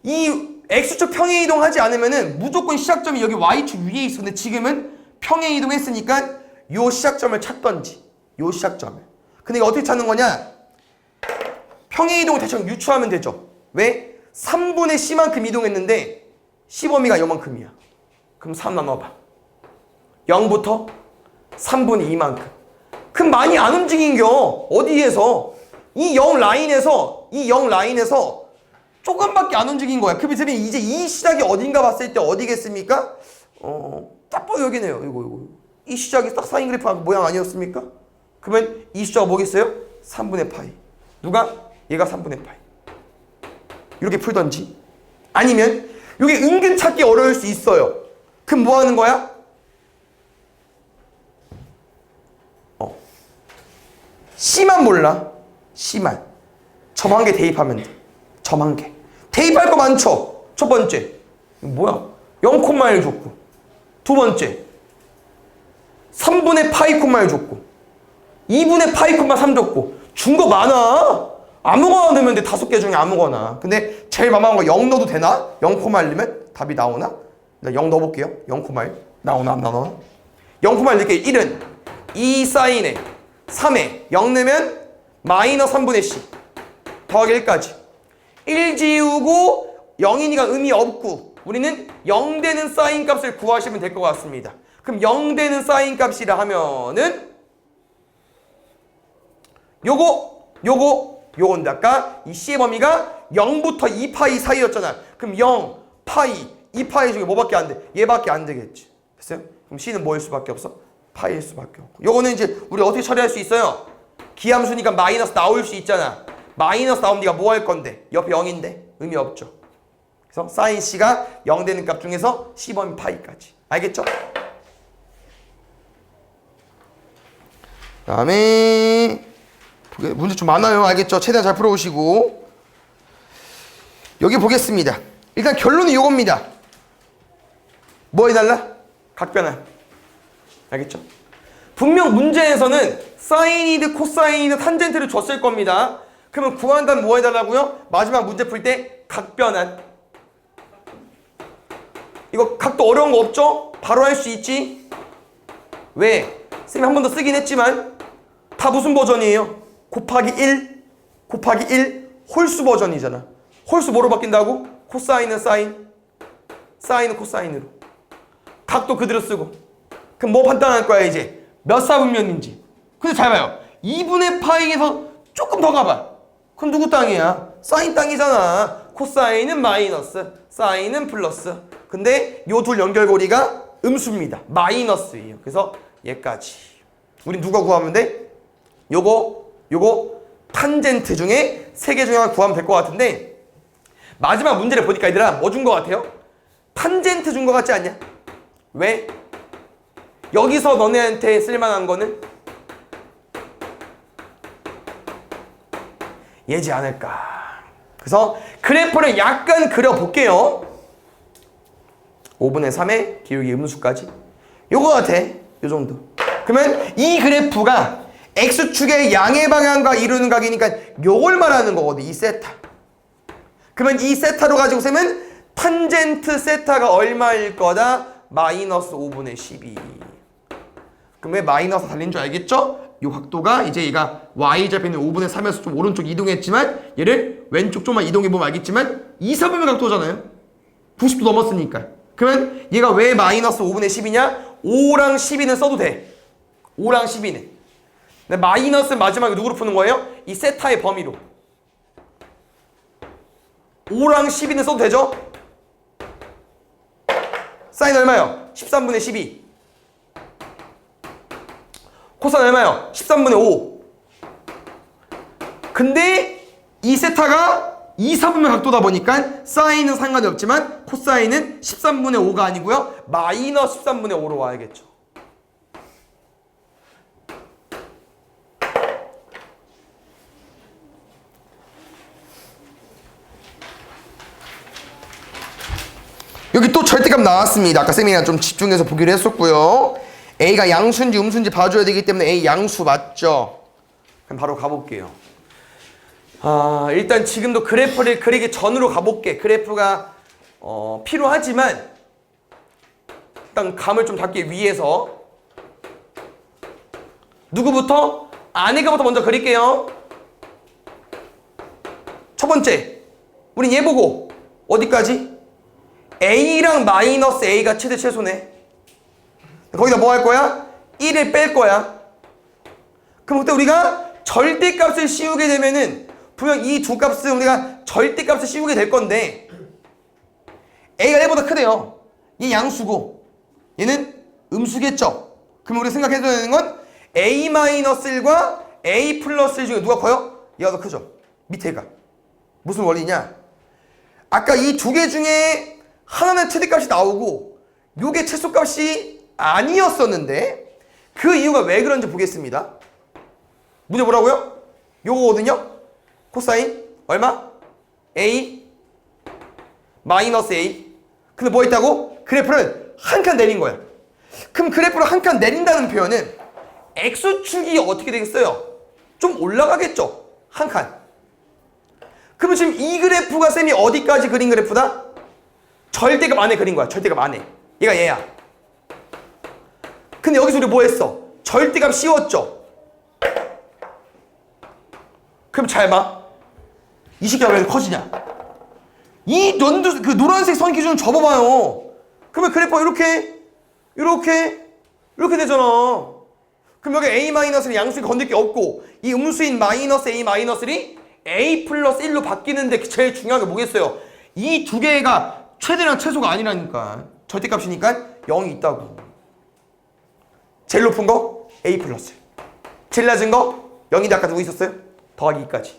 이 X축 평행 이동하지 않으면은 무조건 시작점이 여기 Y축 위에 있어. 근데 지금은 평행 이동했으니까 요 시작점을 찾던지. 요 시작점을. 근데 이거 어떻게 찾는 거냐? 평행 이동을 대충 유추하면 되죠. 왜? 3분의 C만큼 이동했는데 C 범위가 요만큼이야. 그럼 3 나눠봐. 0부터 3분의 2만큼. 그럼 많이 안 움직인겨. 어디에서? 이 0 라인에서 조금밖에 안 움직인 거야. 그 밑에 이제 이 시작이 어딘가 봤을 때 어디겠습니까? 딱 봐도 여기네요. 이거. 이 시작이 딱 사인 그래프 모양 아니었습니까? 그러면 이 숫자가 뭐겠어요? 3분의 파이. 누가? 얘가 3분의 파이. 이렇게 풀던지. 아니면 이게 은근 찾기 어려울 수 있어요. 그럼 뭐 하는 거야? C만 몰라. C만. 점 한 개 대입하면 돼. 점 한 개. 대입할 거 많죠? 첫 번째. 이거 뭐야? 0,1 줬고. 두 번째. 3분의 파이 콤마를 줬고. 2분의 파이 콤마 3 줬고. 준 거 많아. 아무거나 넣으면 돼. 5개 중에 아무거나. 근데 제일 만만한 거 0 넣어도 되나? 0,1이면 답이 나오나? 0 넣어볼게요. 0,1. 나오나 안 나오나? 0,1 넣을게요. 1은 2 사인에 3에 0 넣으면 마이너스 3분의 C 더하기 1까지 1 지우고 0이니까 의미 없고 우리는 0 되는 사인 값을 구하시면 될 것 같습니다. 그럼 0 되는 사인 값이라 하면은 요건데 아까 이 C의 범위가 0부터 2파이 사이였잖아. 그럼 0, 파이, 2파이 중에 뭐밖에 안 돼? 얘밖에 안 되겠지. 됐어요? 그럼 C는 뭐일 수밖에 없어? 파이일 수밖에 없고. 요거는 이제 우리 어떻게 처리할 수 있어요? 기함수니까 마이너스 나올 수 있잖아. 마이너스 나오면 네가 뭐 할 건데? 옆에 0인데 의미 없죠. 그래서 사인 C가 0 되는 값 중에서 C 범위 파이까지. 알겠죠? 다음에 문제 좀 많아요. 알겠죠? 최대한 잘 풀어오시고 여기 보겠습니다. 일단 결론은 이겁니다. 뭐 해달라? 각변환. 알겠죠? 분명 문제에서는 사인이든 코사인이든 탄젠트를 줬을 겁니다. 그러면 구한다면 뭐 해달라고요? 마지막 문제 풀 때 각변환. 이거 각도 어려운 거 없죠? 바로 할 수 있지? 왜? 쌤이 한 번 더 쓰긴 했지만 다 무슨 버전이에요? 곱하기 1 홀수 버전이잖아. 홀수 뭐로 바뀐다고? 코사인은 사인, 사인은 코사인으로. 각도 그대로 쓰고. 그럼 뭐 판단할 거야 이제? 몇 사분면인지. 근데 잘 봐요. 2분의 파이에서 조금 더 가봐. 그럼 누구 땅이야? 사인 땅이잖아. 코사인은 마이너스, 사인은 플러스. 근데 요 둘 연결고리가 음수입니다. 마이너스예요. 그래서 얘까지. 우린 누가 구하면 돼? 요거 탄젠트 중에 3개 중에 하나 구하면 될 것 같은데 마지막 문제를 보니까 얘들아 뭐 준 것 같아요? 탄젠트 준 것 같지 않냐? 왜? 여기서 너네한테 쓸만한 거는 얘지 않을까. 그래서 그래프를 약간 그려볼게요. 5분의 3의 기울기 음수까지 요거 같아. 요 정도. 그러면 이 그래프가 X축의 양의 방향과 이루는 각이니까 요걸 말하는 거거든. 이 세타. 그러면 이 세타로 가지고 세면 탄젠트 세타가 얼마일 거다? 마이너스 5분의 12. 그럼 왜 마이너스 달린 줄 알겠죠? 이 각도가 이제 얘가 Y좌표는 5분의 3에서 좀 오른쪽 이동했지만 얘를 왼쪽 좀만 이동해보면 알겠지만 2, 3분의 각도잖아요. 90도 넘었으니까. 그러면 얘가 왜 마이너스 5분의 10이냐? 5랑 12는 써도 돼. 5랑 12는. 근데 마이너스 마지막에 누구로 푸는 거예요? 이 세타의 범위로. 5랑 12는 써도 되죠? 사인 얼마요? 13분의 12. 코사인 얼마요? 13분의 5. 근데 이 세타가 2, 4분의 각도다 보니까 사인은 상관이 없지만 코사인은 13분의 5가 아니고요. 마이너스 13분의 5로 와야겠죠. 여기 또 절대값 나왔습니다. 아까 쌤이랑 좀 집중해서 보기로 했었고요. A가 양수인지 음수인지 봐줘야 되기 때문에 A 양수 맞죠? 그럼 바로 가볼게요. 일단 지금도 그래프를 그리기 전으로 가볼게. 그래프가 필요하지만 일단 감을 좀 잡기 위해서 누구부터? 아내가부터 먼저 그릴게요. 번째 우린 얘 보고 어디까지? a랑 마이너스 a가 최대 최소네. 거기다 뭐 할 거야? 1을 뺄 거야. 그럼 그때 우리가 절대값을 씌우게 되면은 분명 이 두 값은 우리가 절대값을 씌우게 될 건데 a가 1보다 크대요. 얘 양수고 얘는 음수겠죠. 그럼 우리 생각해줘야 되는 건 a-1과 a 플러스 1 중에 누가 커요? 얘가 더 크죠. 밑에가. 무슨 원리냐? 아까 이 두 개 중에 하나는 최대값이 나오고 요게 최소값이 아니었었는데 그 이유가 왜 그런지 보겠습니다. 문제 뭐라고요? 요거거든요. 코사인 얼마? a 마이너스 a. 근데 뭐 있다고? 그래프를 한 칸 내린 거야. 그럼 그래프를 한 칸 내린다는 표현은 x축이 어떻게 되겠어요? 좀 올라가겠죠. 한 칸. 그러면 지금 이 그래프가 쌤이 어디까지 그린 그래프다? 절대값 안에 그린 거야. 절대값 안에. 얘가 얘야. 근데 여기서 우리 뭐 했어? 절대값 씌웠죠. 그럼 잘 봐. 이 식이 왜 커지냐? 이 연두 그 노란색 선 기준을 접어봐요. 그러면 그래프가 이렇게 되잖아. 그럼 여기 a-를 양수에 건들 게 없고 이 음수인 마이너스 a-이 a 플러스 1로 바뀌는데 제일 중요한 게 뭐겠어요? 이 두 개가 최대랑 최소가 아니라니까. 절대값이니까 0이 있다고. 제일 높은 거 a 플러스. 제일 낮은 거 0인데 아까 누구 있었어요? 더하기 2까지.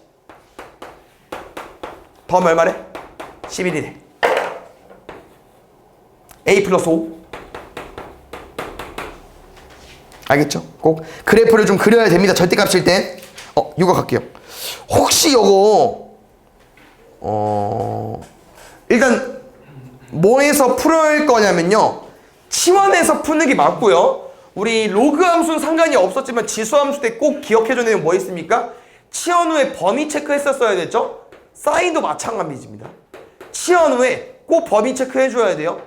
더하면 얼마래? 11이래. a 플러스 5. 알겠죠? 꼭 그래프를 좀 그려야 됩니다. 절대값일 땐. 이거 갈게요. 혹시 요거 일단 뭐에서 풀을 거냐면요. 치환해서 푸는 게 맞고요. 우리 로그 함수는 상관이 없었지만 지수 함수 때 꼭 기억해줘야 되는 뭐 있습니까? 치환 후에 범위 체크했었어야 됐죠? 사인도 마찬가지입니다. 치환 후에 꼭 범위 체크해줘야 돼요.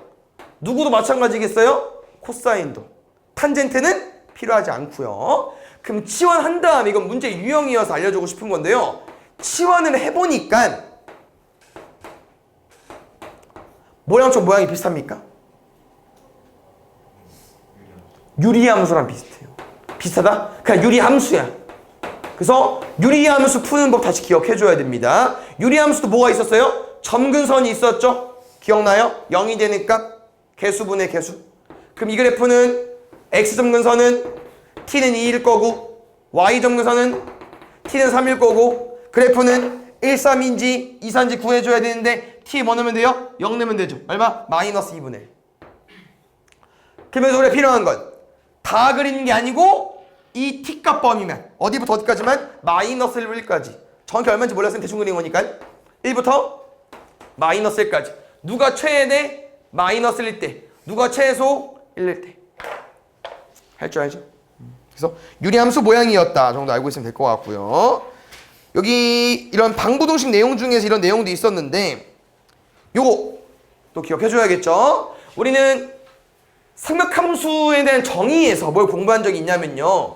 누구도 마찬가지겠어요? 코사인도. 탄젠트는 필요하지 않고요. 그럼 치환한 다음 이건 문제 유형이어서 알려주고 싶은 건데요. 치환을 해보니까 모양 쪽 모양이 비슷합니까? 유리함수랑 비슷해요. 비슷하다? 그냥 유리함수야. 그래서 유리함수 푸는 법 다시 기억해줘야 됩니다. 유리함수도 뭐가 있었어요? 점근선이 있었죠? 기억나요? 0이 되는 값, 개수분의 개수. 그럼 이 그래프는 x점근선은 t는 2일 거고 y점근선은 t는 3일 거고 그래프는 1, 3인지 2, 4인지 구해줘야 되는데 t 뭐 넣으면 돼요? 0 넣으면 되죠. 얼마? 마이너스 2분의 1. 그러면서 우리가 필요한 건 다 그리는 게 아니고 이 t값 범위만 어디부터 어디까지만? 마이너스 1까지. 정확히 얼마인지 몰랐으면 대충 그린 거니까 1부터 마이너스 1까지. 누가 최대 마이너스 1일 때 누가 최소 1일 때 할 줄 알죠? 그래서 유리함수 모양이었다 정도 알고 있으면 될 것 같고요. 여기 이런 방부동식 내용 중에서 이런 내용도 있었는데 요거 또 기억해줘야겠죠? 우리는 상역함수에 대한 정의에서 뭘 공부한 적이 있냐면요.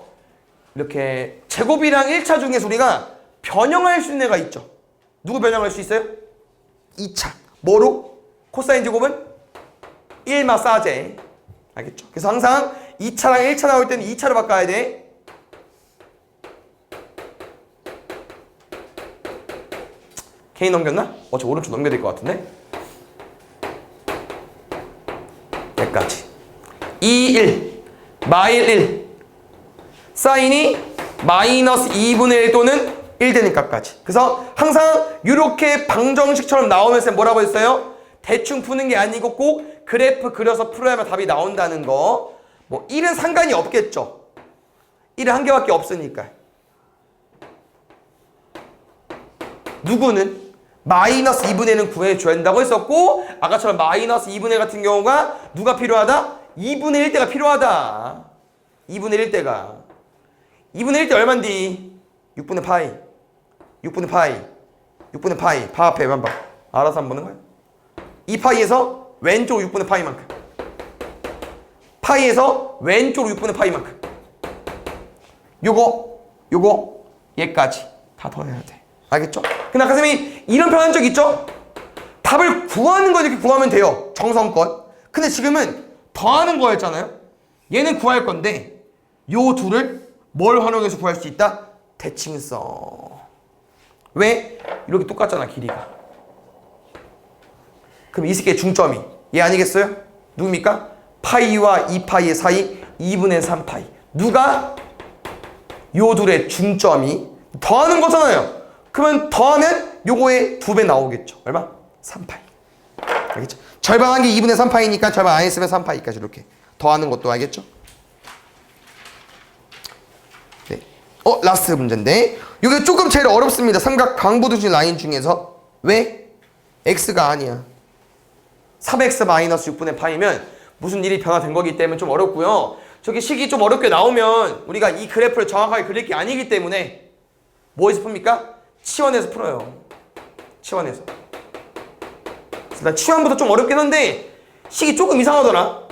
이렇게 제곱이랑 1차 중에서 우리가 변형할 수 있는 애가 있죠. 누구 변형할 수 있어요? 2차. 뭐로? 코사인 제곱은 1마사제. 알겠죠? 그래서 항상 2차랑 1차 나올 때는 2차로 바꿔야 돼. K 넘겼나? 저 오른쪽 넘겨야 될 것 같은데? 여기까지. 2, 1, 마일 1. 사인이 마이너스 2분의 1 또는 1 되는 값까지. 그래서 항상 이렇게 방정식처럼 나오면서 뭐라고 했어요? 대충 푸는 게 아니고 꼭 그래프 그려서 풀어야만 답이 나온다는 거. 뭐 1은 상관이 없겠죠. 1은 한 개밖에 없으니까. 누구는 마이너스 2분의 1은 구해줘야 된다고 했었고 아까처럼 마이너스 2분의 1 같은 경우가 누가 필요하다? 2분의 1대가 필요하다. 2분의 1대가 2분의 1대 얼만디? 6분의 파이 6분의 파이 6분의 파이 파 앞에 만 봐. 알아서 한번 보는 거야. 이 파이에서 왼쪽 6분의 파이만큼 파이에서 왼쪽 6분의 파이만큼 요거 얘까지 다 더해야 돼. 알겠죠? 근데 아까 선생님이 이런 표현 한 적 있죠? 답을 구하는 거 이렇게 구하면 돼요. 정성껏. 근데 지금은 더하는 거였잖아요. 얘는 구할 건데 요 둘을 뭘 활용해서 구할 수 있다? 대칭성. 왜? 이렇게 똑같잖아, 길이가. 그럼 이 새끼의 중점이 얘 아니겠어요? 누굽니까? 파이와 2파이의 사이 2분의 3파이. 누가? 요 둘의 중점이 더하는 거잖아요. 그러면 더하면 요거의 2배 나오겠죠. 얼마? 3파이. 알겠죠? 절반한 게 2분의 3파이니까 절반 안 했으면 3파이까지 이렇게 더하는 것도 알겠죠? 네. 라스트 문제인데 이게 조금 제일 어렵습니다. 삼각 강보두진 라인 중에서. 왜? x가 아니야. 3x 마이너스 6분의 파이면 무슨 일이 변화된 거기 때문에 좀 어렵고요. 저기 식이 좀 어렵게 나오면 우리가 이 그래프를 정확하게 그릴 게 아니기 때문에 뭐에서 풉니까? 치환해서 풀어요. 치환해서. 나 치환부터 좀 어렵긴 한데 식이 조금 이상하더라.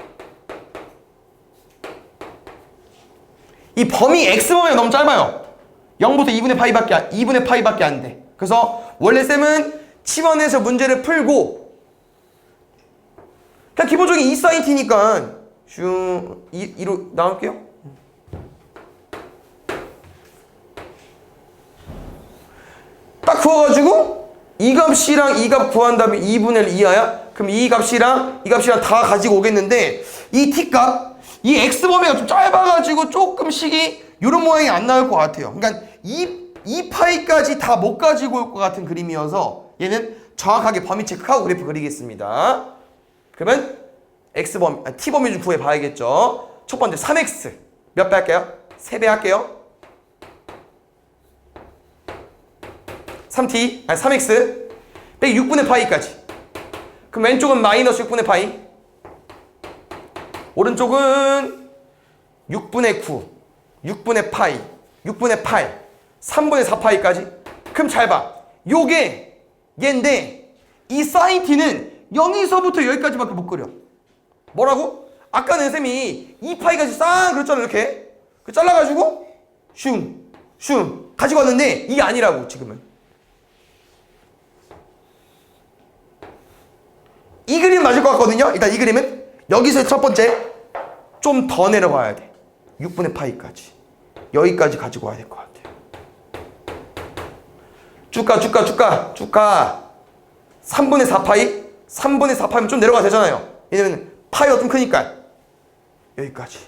이 범위 x범위가 너무 짧아요. 0부터 2분의 파이밖에 안 돼. 그래서 원래 쌤은 치환해서 문제를 풀고 그냥 기본적인 2sin t니까 슝 2로 나올게요. 딱 그어가지고 이 값이랑 이 값 구한 다음에 2분의 1 이하야? 그럼 이 값이랑 다 가지고 오겠는데 이 t값, 이 x범위가 좀 짧아가지고 조금 식이 이런 모양이 안 나올 것 같아요. 그러니까 이 파이까지 다 못 가지고 올 것 같은 그림이어서 얘는 정확하게 범위 체크하고 그래프 그리겠습니다. 그러면 t범위 좀 구해봐야겠죠. 첫 번째 3x 몇 배 할게요? 3배 할게요. 3x 빼기 6분의 파이까지. 그럼 왼쪽은 마이너스 6분의 파이, 오른쪽은 6분의 9, 6분의 파이, 6분의 8, 3분의 4파이까지. 그럼 잘 봐. 요게 얘인데 이 sin t는 0에서부터 여기까지밖에 못 그려. 뭐라고? 아까는 쌤이 2파이까지 싹 그렸잖아. 이렇게 잘라가지고 슝 가지고 왔는데 이게 아니라고. 지금은 이 그림 맞을 것 같거든요. 일단 이 그림은 여기서 첫 번째 좀 더 내려가야 돼. 6분의 파이까지 여기까지 가지고 와야 될 것 같아요. 쭉 가 3분의 4파이 3분의 4파이면 좀 내려가야 되잖아요. 왜냐면 파이가 좀 크니까 여기까지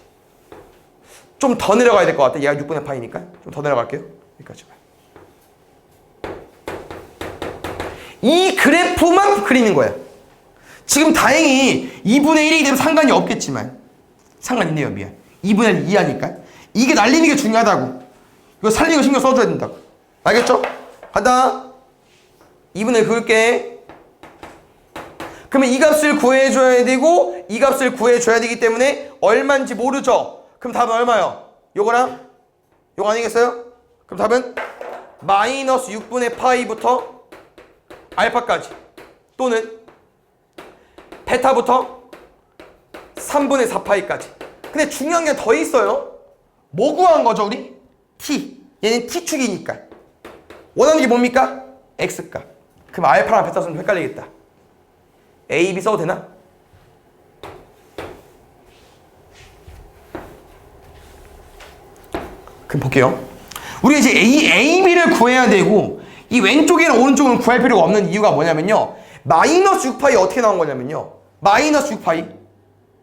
좀 더 내려가야 될 것 같아. 얘가 6분의 파이니까 좀 더 내려갈게요. 여기까지. 이 그래프만 그리는 거야. 지금 다행히 2분의 1이기 때문에 상관이 없겠지만 상관 있네요. 미안. 2분의 1 이하니까 이게 날리는 게 중요하다고. 이거 살리는 거 신경 써줘야 된다고. 알겠죠? 간다. 2분의 1 그을게. 그러면 이 값을 구해줘야 되고 이 값을 구해줘야 되기 때문에 얼마인지 모르죠? 그럼 답은 얼마요? 요거랑 요거 아니겠어요? 그럼 답은 마이너스 6분의 파이부터 알파까지 또는 베타부터 3분의 4파이까지. 근데 중요한 게 더 있어요. 뭐 구한 거죠 우리? t. 얘는 t축이니까 원하는 게 뭡니까? x값. 그럼 알파랑 베타 쓰면 헷갈리겠다. a, b 써도 되나? 그럼 볼게요. 우리가 이제 a, b를 구해야 되고 이 왼쪽이랑 오른쪽은 구할 필요가 없는 이유가 뭐냐면요. 마이너스 6파이 어떻게 나온 거냐면요. 마이너스 6파이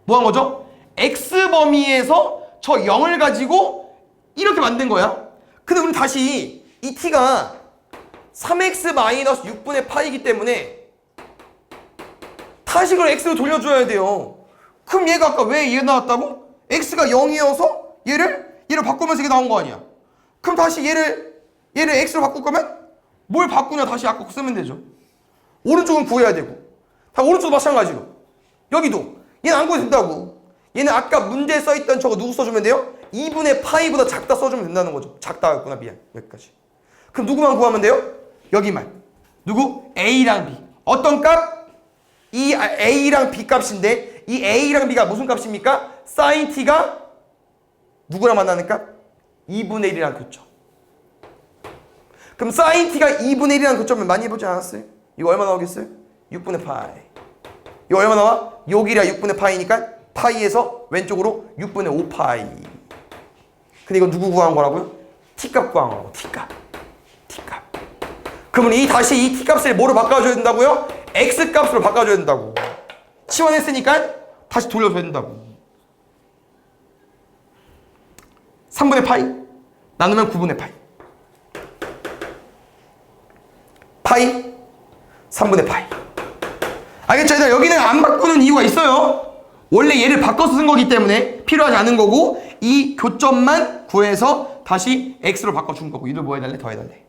뭐 한 거죠? x범위에서 저 0을 가지고 이렇게 만든 거야. 근데 우리 다시 이 t가 3x 마이너스 6분의 파이기 때문에 다시 그걸 x로 돌려줘야 돼요. 그럼 얘가 아까 왜 얘 나왔다고? x가 0이어서 얘를 바꾸면서 이게 나온 거 아니야. 그럼 다시 얘를 x로 바꿀 거면 뭘 바꾸냐 다시 아까 쓰면 되죠. 오른쪽은 구해야 되고 다 오른쪽도 마찬가지로 여기도 얘는 안 구해도 된다고. 얘는 아까 문제에 써있던 저거 누구 써주면 돼요? 2분의 파이보다 작다 써주면 된다는 거죠. 작다였구나. 미안. 여기까지. 그럼 누구만 구하면 돼요? 여기만. 누구? A랑 B. 어떤 값? 이 A랑 B 값인데 이 A랑 B가 무슨 값입니까? sin T가 누구랑 만나는 값? 2분의 1이랑 그렇죠. 그럼 sin t가 2분의 1이라는 교점을 많이 해보지 않았어요? 이거 얼마 나오겠어요? 6분의 파이. 이거 얼마 나와? 여기라 6분의 파이니까 파이에서 왼쪽으로 6분의 5파이. 근데 이거 누구 구한 거라고요? t값 구한 거라고. t값. 그러면 다시 이 t값을 뭐로 바꿔줘야 된다고요? x값으로 바꿔줘야 된다고. 치환했으니까 다시 돌려줘야 된다고. 3분의 파이 나누면 9분의 파이. 파이 3분의 파이. 알겠죠? 얘들아, 여기는 안 바꾸는 이유가 있어요. 원래 얘를 바꿔서 쓴 거기 때문에 필요하지 않은 거고, 이 교점만 구해서 다시 x로 바꿔준 거고. 이걸 뭐 해달래? 더해달래.